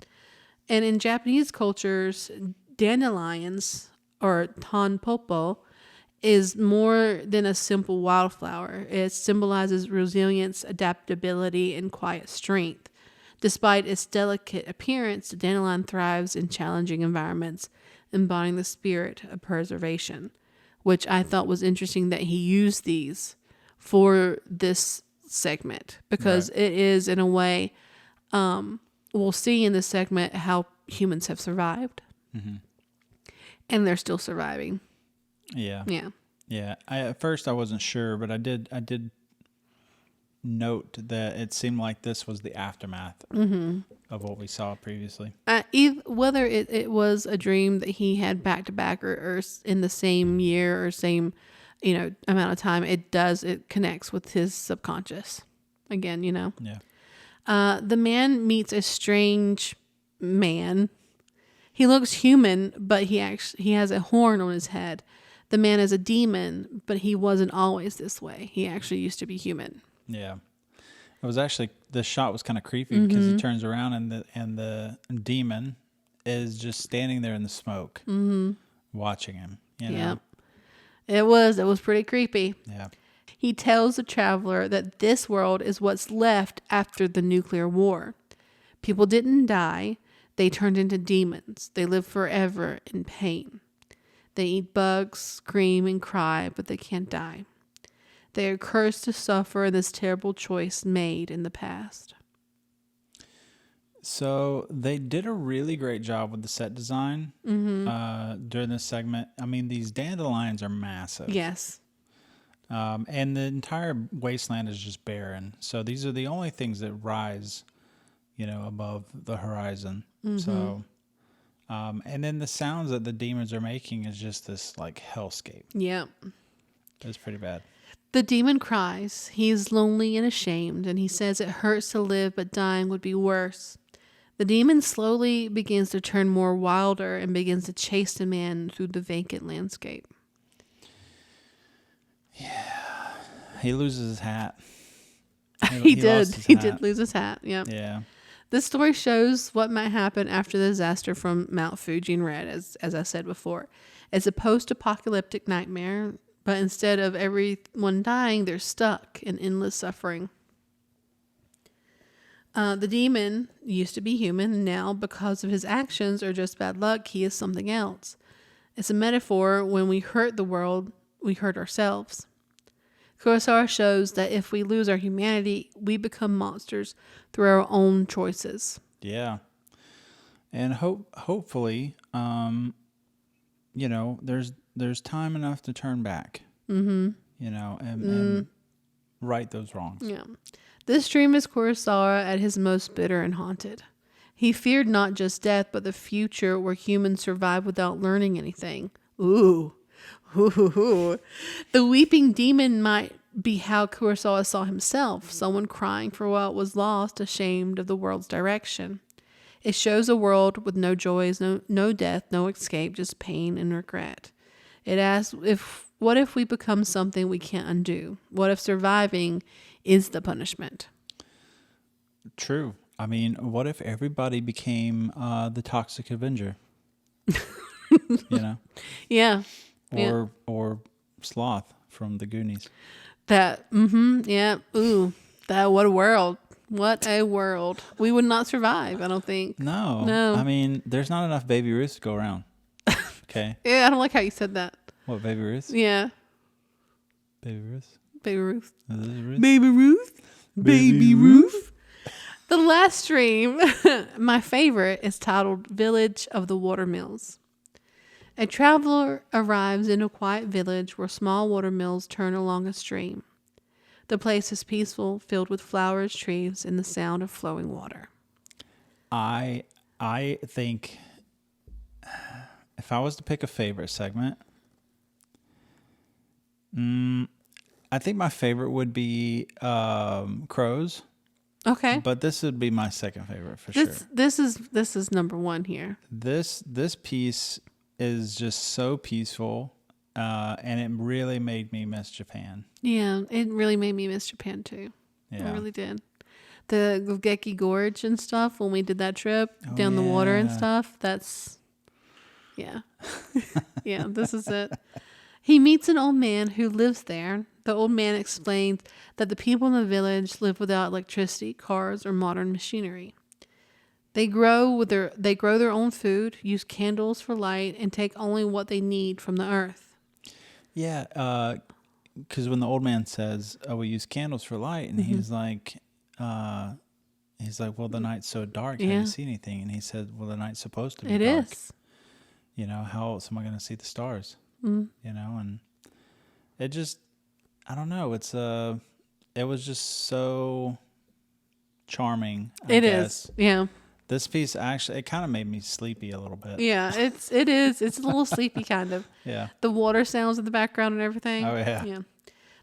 Speaker 1: And in Japanese cultures, dandelions, or tanpopo, is more than a simple wildflower. It symbolizes resilience, adaptability, and quiet strength. Despite its delicate appearance, the dandelion thrives in challenging environments, embodying the spirit of preservation, which I thought was interesting that he used these for this segment, because it is, in a way, we'll see in this segment how humans have survived, and they're still surviving.
Speaker 2: Yeah.
Speaker 1: Yeah.
Speaker 2: Yeah. At first I wasn't sure, but I did note that it seemed like this was the aftermath of what we saw previously.
Speaker 1: Whether it was a dream that he had back to back, or in the same year or same, amount of time, it connects with his subconscious again,
Speaker 2: Yeah.
Speaker 1: The man meets a strange man. He looks human, but he has a horn on his head. The man is a demon, but he wasn't always this way. He actually used to be human.
Speaker 2: Yeah. It was actually, the shot was kind of creepy, because he turns around and the demon is just standing there in the smoke, watching him.
Speaker 1: Yeah. It was pretty creepy.
Speaker 2: Yeah.
Speaker 1: He tells the traveler that this world is what's left after the nuclear war. People didn't die. They turned into demons. They live forever in pain. They eat bugs, scream, and cry, but they can't die. They are cursed to suffer in this terrible choice made in the past.
Speaker 2: So they did a really great job with the set design during this segment. I mean, these dandelions are massive.
Speaker 1: Yes.
Speaker 2: And the entire wasteland is just barren. So these are the only things that rise, above the horizon. So, and then the sounds that the demons are making is just this like hellscape.
Speaker 1: Yep.
Speaker 2: It's pretty bad.
Speaker 1: The demon cries. He is lonely and ashamed, and he says it hurts to live, but dying would be worse. The demon slowly begins to turn more wilder and begins to chase the man through the vacant landscape.
Speaker 2: Yeah. He loses his hat.
Speaker 1: He did. He did lose his hat. Yep.
Speaker 2: Yeah.
Speaker 1: This story shows what might happen after the disaster from Mount Fuji in red, as I said before. It's a post-apocalyptic nightmare, but instead of everyone dying, they're stuck in endless suffering. The demon used to be human, and now, because of his actions or just bad luck, he is something else. It's a metaphor. When we hurt the world, we hurt ourselves. Kurosawa shows that if we lose our humanity, we become monsters through our own choices.
Speaker 2: Yeah. And hopefully, there's time enough to turn back, and right those wrongs.
Speaker 1: Yeah. This dream is Kurosawa at his most bitter and haunted. He feared not just death, but the future where humans survive without learning anything. Ooh. Ooh. The weeping demon might be how Kurosawa saw himself, someone crying for what was lost, ashamed of the world's direction. It shows a world with no joys, no death, no escape, just pain and regret. It asks, what if we become something we can't undo? What if surviving is the punishment?
Speaker 2: True. I mean, what if everybody became the Toxic Avenger?
Speaker 1: Yeah.
Speaker 2: Or Sloth from the Goonies.
Speaker 1: Yeah. Ooh, what a world. What a world. We would not survive, I don't think.
Speaker 2: No. I mean, there's not enough Baby Ruths to go around. Okay.
Speaker 1: Yeah, I don't like how you said that.
Speaker 2: What, Baby Ruth?
Speaker 1: Yeah.
Speaker 2: Baby Ruth?
Speaker 1: Baby Ruth.
Speaker 2: Ruth?
Speaker 1: Baby Ruth? Baby Ruth? The last stream, my favorite, is titled Village of the Watermills. A traveler arrives in a quiet village where small water mills turn along a stream. The place is peaceful, filled with flowers, trees, and the sound of flowing water.
Speaker 2: I think if I was to pick a favorite segment, I think my favorite would be Crows.
Speaker 1: Okay.
Speaker 2: But this would be my second favorite for
Speaker 1: This
Speaker 2: sure.
Speaker 1: this is number one here.
Speaker 2: This piece is just so peaceful, and it really made me miss Japan.
Speaker 1: Yeah, it really made me miss Japan too.
Speaker 2: Yeah.
Speaker 1: It really did. The Gokeki Gorge and stuff when we did that trip down the water and stuff. That's yeah. Yeah, this is it. He meets an old man who lives there. The old man explains that the people in the village live without electricity, cars, or modern machinery. They grow their own food, use candles for light, and take only what they need from the earth.
Speaker 2: Yeah, because when the old man says, "Oh, we use candles for light," and he's like, "Well, the night's so dark. How do you see anything?" And he said, "Well, the night's supposed to be dark.
Speaker 1: It is.
Speaker 2: You know, how else am I going to see the stars?"
Speaker 1: Mm.
Speaker 2: You know, and it just, I don't know. It was just so charming. I guess.
Speaker 1: Yeah.
Speaker 2: This piece actually, it kind of made me sleepy a little bit.
Speaker 1: Yeah, it is. It's a little sleepy kind of.
Speaker 2: Yeah.
Speaker 1: The water sounds in the background and everything.
Speaker 2: Oh, yeah.
Speaker 1: Yeah.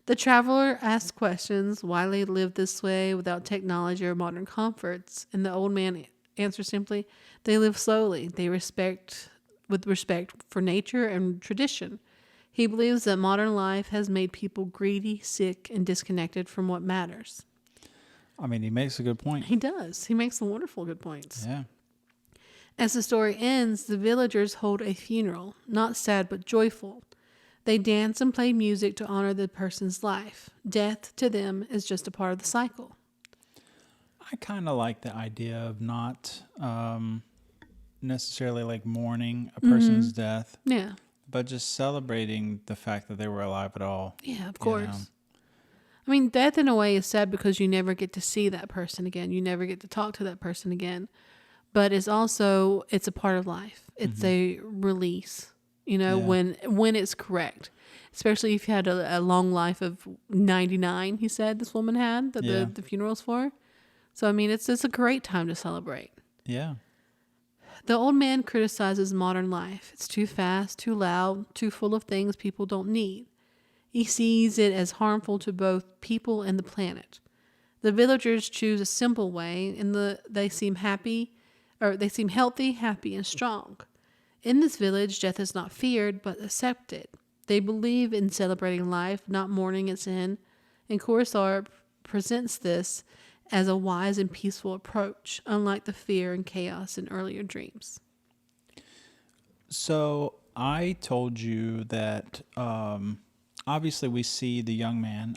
Speaker 1: The traveler asks questions why they live this way without technology or modern comforts, and the old man answers simply, they live slowly. They with respect for nature and tradition. He believes that modern life has made people greedy, sick, and disconnected from what matters.
Speaker 2: I mean, he makes a good point.
Speaker 1: He does. He makes some wonderful good points.
Speaker 2: Yeah.
Speaker 1: As the story ends, the villagers hold a funeral, not sad but joyful. They dance and play music to honor the person's life. Death, to them, is just a part of the cycle.
Speaker 2: I kind of like the idea of not necessarily like mourning a person's death,
Speaker 1: Yeah.
Speaker 2: but just celebrating the fact that they were alive at all.
Speaker 1: Yeah, of
Speaker 2: you
Speaker 1: course.
Speaker 2: know?
Speaker 1: I mean, death in a way is sad because you never get to see that person again. You never get to talk to that person again. But it's a part of life. It's a release, when it's correct. Especially if you had a long life of 99, he said this woman had, that the funeral's for. So, I mean, it's a great time to celebrate.
Speaker 2: Yeah.
Speaker 1: The old man criticizes modern life. It's too fast, too loud, too full of things people don't need. He sees it as harmful to both people and the planet. The villagers choose a simple way, and they seem healthy, happy, and strong. In this village, death is not feared, but accepted. They believe in celebrating life, not mourning its end, and Kurosawa presents this as a wise and peaceful approach, unlike the fear and chaos in earlier dreams.
Speaker 2: So I told you that obviously we see the young man,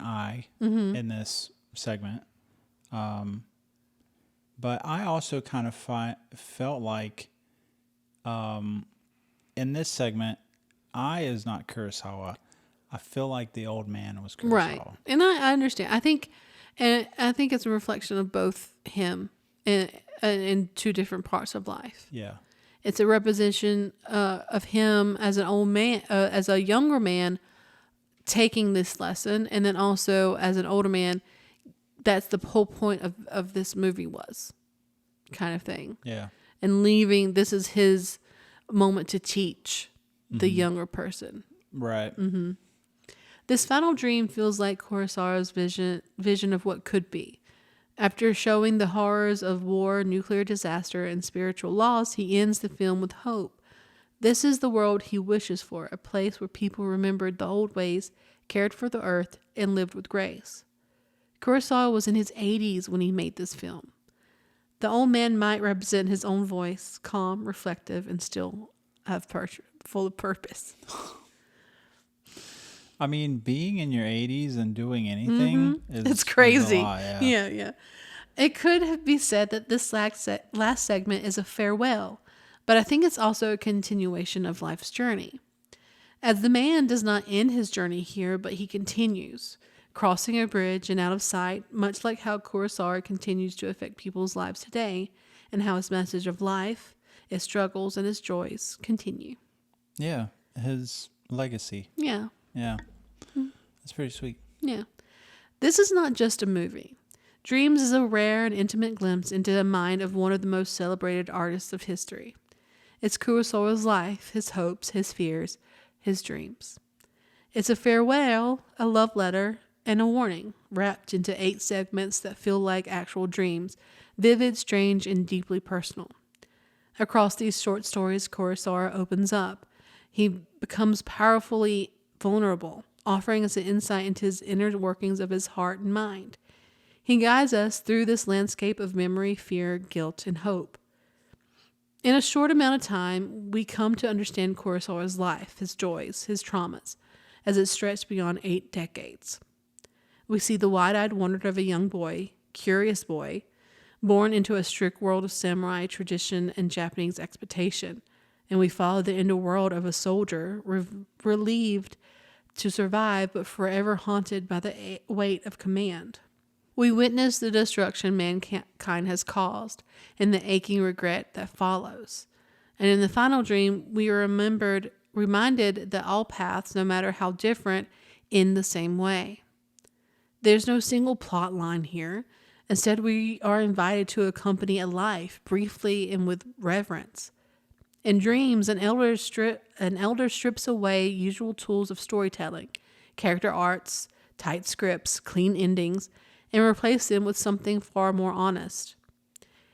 Speaker 2: in this segment. But I also kind of felt like in this segment, I is not Kurosawa. I feel like the old man was Kurosawa.
Speaker 1: Right. And I understand. I think it's a reflection of both him in two different parts of life.
Speaker 2: Yeah.
Speaker 1: It's a representation of him as an old man, as a younger man taking this lesson, and then also as an older man, that's the whole point of this movie was, kind of thing.
Speaker 2: Yeah.
Speaker 1: And leaving, this is his moment to teach the younger person.
Speaker 2: Right.
Speaker 1: Mm-hmm. This final dream feels like Kurosawa's vision of what could be. After showing the horrors of war, nuclear disaster, and spiritual loss, he ends the film with hope. This is the world he wishes for, a place where people remembered the old ways, cared for the earth, and lived with grace. Kurosawa was in his 80s when he made this film. The old man might represent his own voice, calm, reflective, and still full of purpose.
Speaker 2: I mean, being in your 80s and doing anything
Speaker 1: it's crazy.
Speaker 2: Is a lot,
Speaker 1: Yeah. It could be said that this last segment is a farewell, but I think it's also a continuation of life's journey. As the man does not end his journey here, but he continues, crossing a bridge and out of sight, much like how Kurosawa continues to affect people's lives today, and how his message of life, its struggles, and its joys continue.
Speaker 2: Yeah, his legacy.
Speaker 1: Yeah.
Speaker 2: Yeah, that's pretty sweet.
Speaker 1: Yeah. This is not just a movie. Dreams is a rare and intimate glimpse into the mind of one of the most celebrated artists of history. It's Kurosawa's life, his hopes, his fears, his dreams. It's a farewell, a love letter, and a warning, wrapped into 8 segments that feel like actual dreams, vivid, strange, and deeply personal. Across these short stories, Kurosawa opens up. He becomes powerfully vulnerable, offering us an insight into his inner workings of his heart and mind. He guides us through this landscape of memory, fear, guilt, and hope. In a short amount of time, we come to understand Kurosawa's life, his joys, his traumas, as it stretched beyond 8 decades. We see the wide-eyed wonder of a young boy, curious boy, born into a strict world of samurai tradition and Japanese expectation, and we follow the inner world of a soldier, relieved to survive but forever haunted by the weight of command. We witness the destruction mankind has caused and the aching regret that follows. And in the final dream, we are reminded that all paths, no matter how different, end the same way. There's no single plot line here. Instead, we are invited to accompany a life briefly and with reverence. In dreams, an elder strips away usual tools of storytelling, character arcs, tight scripts, clean endings, and replace them with something far more honest.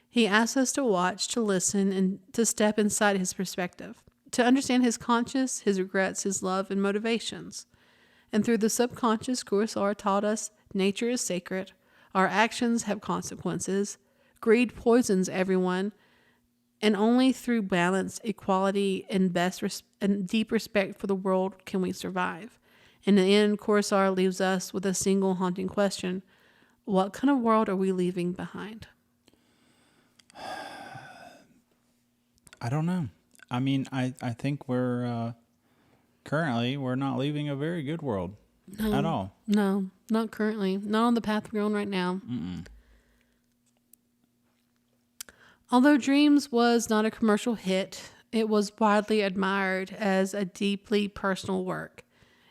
Speaker 1: He asks us to watch, to listen, and to step inside his perspective, to understand his conscience, his regrets, his love, and motivations. And through the subconscious, Kurosawa taught us nature is sacred, our actions have consequences, greed poisons everyone, and only through balance, equality, and and deep respect for the world can we survive. In the end, Kurosawa leaves us with a single haunting question: what kind of world are we leaving behind?
Speaker 2: I don't know. I mean, I think we're not leaving a very good world at all.
Speaker 1: No, not currently. Not on the path we're on right now.
Speaker 2: Mm-mm.
Speaker 1: Although Dreams was not a commercial hit, it was widely admired as a deeply personal work.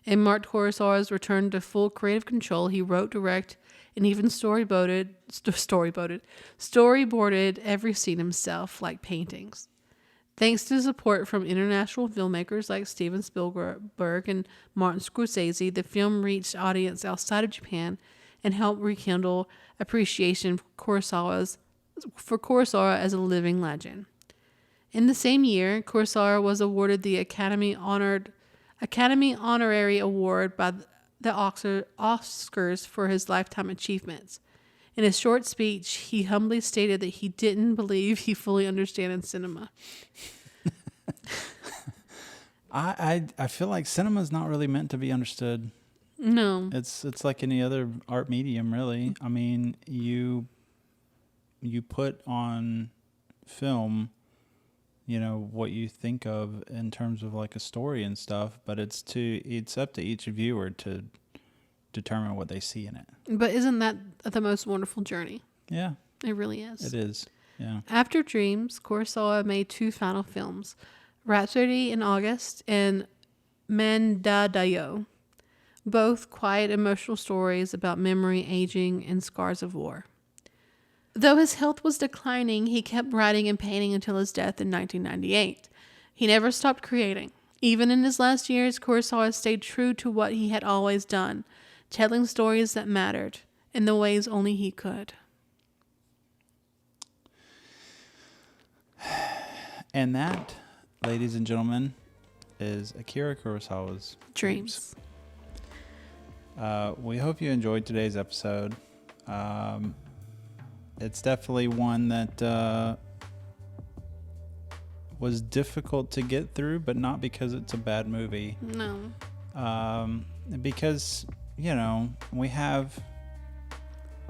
Speaker 1: It marked Kurosawa's return to full creative control. He wrote, directed, and even storyboarded every scene himself, like paintings. Thanks to support from international filmmakers like Steven Spielberg and Martin Scorsese, the film reached audiences outside of Japan and helped rekindle appreciation for Kurosawa as a living legend. In the same year, Kurosawa was awarded the Academy Honorary Award by the Oscars for his lifetime achievements. In a short speech, he humbly stated that he didn't believe he fully understood cinema.
Speaker 2: I feel like cinema is not really meant to be understood.
Speaker 1: No.
Speaker 2: It's like any other art medium, really. I mean, you put on film, what you think of in terms of like a story and stuff, but it's up to each viewer to determine what they see in it.
Speaker 1: But isn't that the most wonderful journey?
Speaker 2: Yeah.
Speaker 1: It really is.
Speaker 2: It is. Yeah.
Speaker 1: After Dreams, Kurosawa made 2 final films, Rhapsody in August and Mandadayo, both quiet emotional stories about memory, aging, and scars of war. Though his health was declining, he kept writing and painting until his death in 1998. He never stopped creating. Even in his last years, Kurosawa stayed true to what he had always done, telling stories that mattered in the ways only he could.
Speaker 2: And that, ladies and gentlemen, is Akira Kurosawa's
Speaker 1: Dreams.
Speaker 2: We hope you enjoyed today's episode. It's definitely one that was difficult to get through, but not because it's a bad movie.
Speaker 1: No.
Speaker 2: Because, we have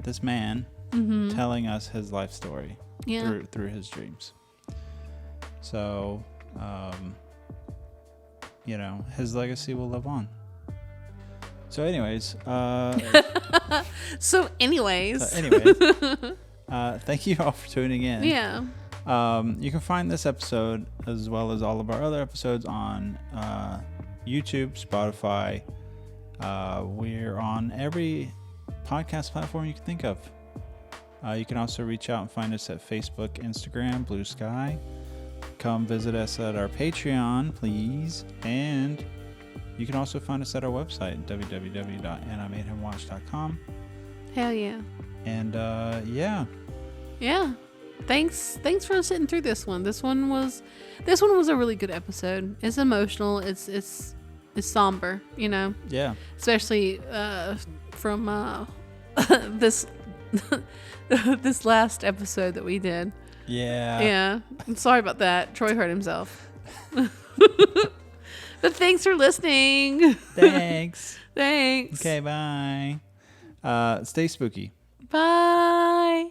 Speaker 2: this man telling us his life story through his dreams. So, his legacy will live on. So anyways,
Speaker 1: So anyways,
Speaker 2: thank you all for tuning in.
Speaker 1: Yeah.
Speaker 2: You can find this episode as well as all of our other episodes on YouTube, Spotify. We're on every podcast platform you can think of. You can also reach out and find us at Facebook, Instagram, Blue Sky. Come visit us at our Patreon, please. And you can also find us at our website, www.animateandwatch.com.
Speaker 1: Hell yeah.
Speaker 2: And yeah.
Speaker 1: Thanks for sitting through this one. This one was a really good episode. It's emotional. It's somber, you know.
Speaker 2: Yeah.
Speaker 1: Especially from this this last episode that we did.
Speaker 2: Yeah.
Speaker 1: Yeah. I'm sorry about that. Troy hurt himself. But thanks for listening.
Speaker 2: Thanks.
Speaker 1: Thanks.
Speaker 2: Okay, bye. Stay spooky.
Speaker 1: Bye.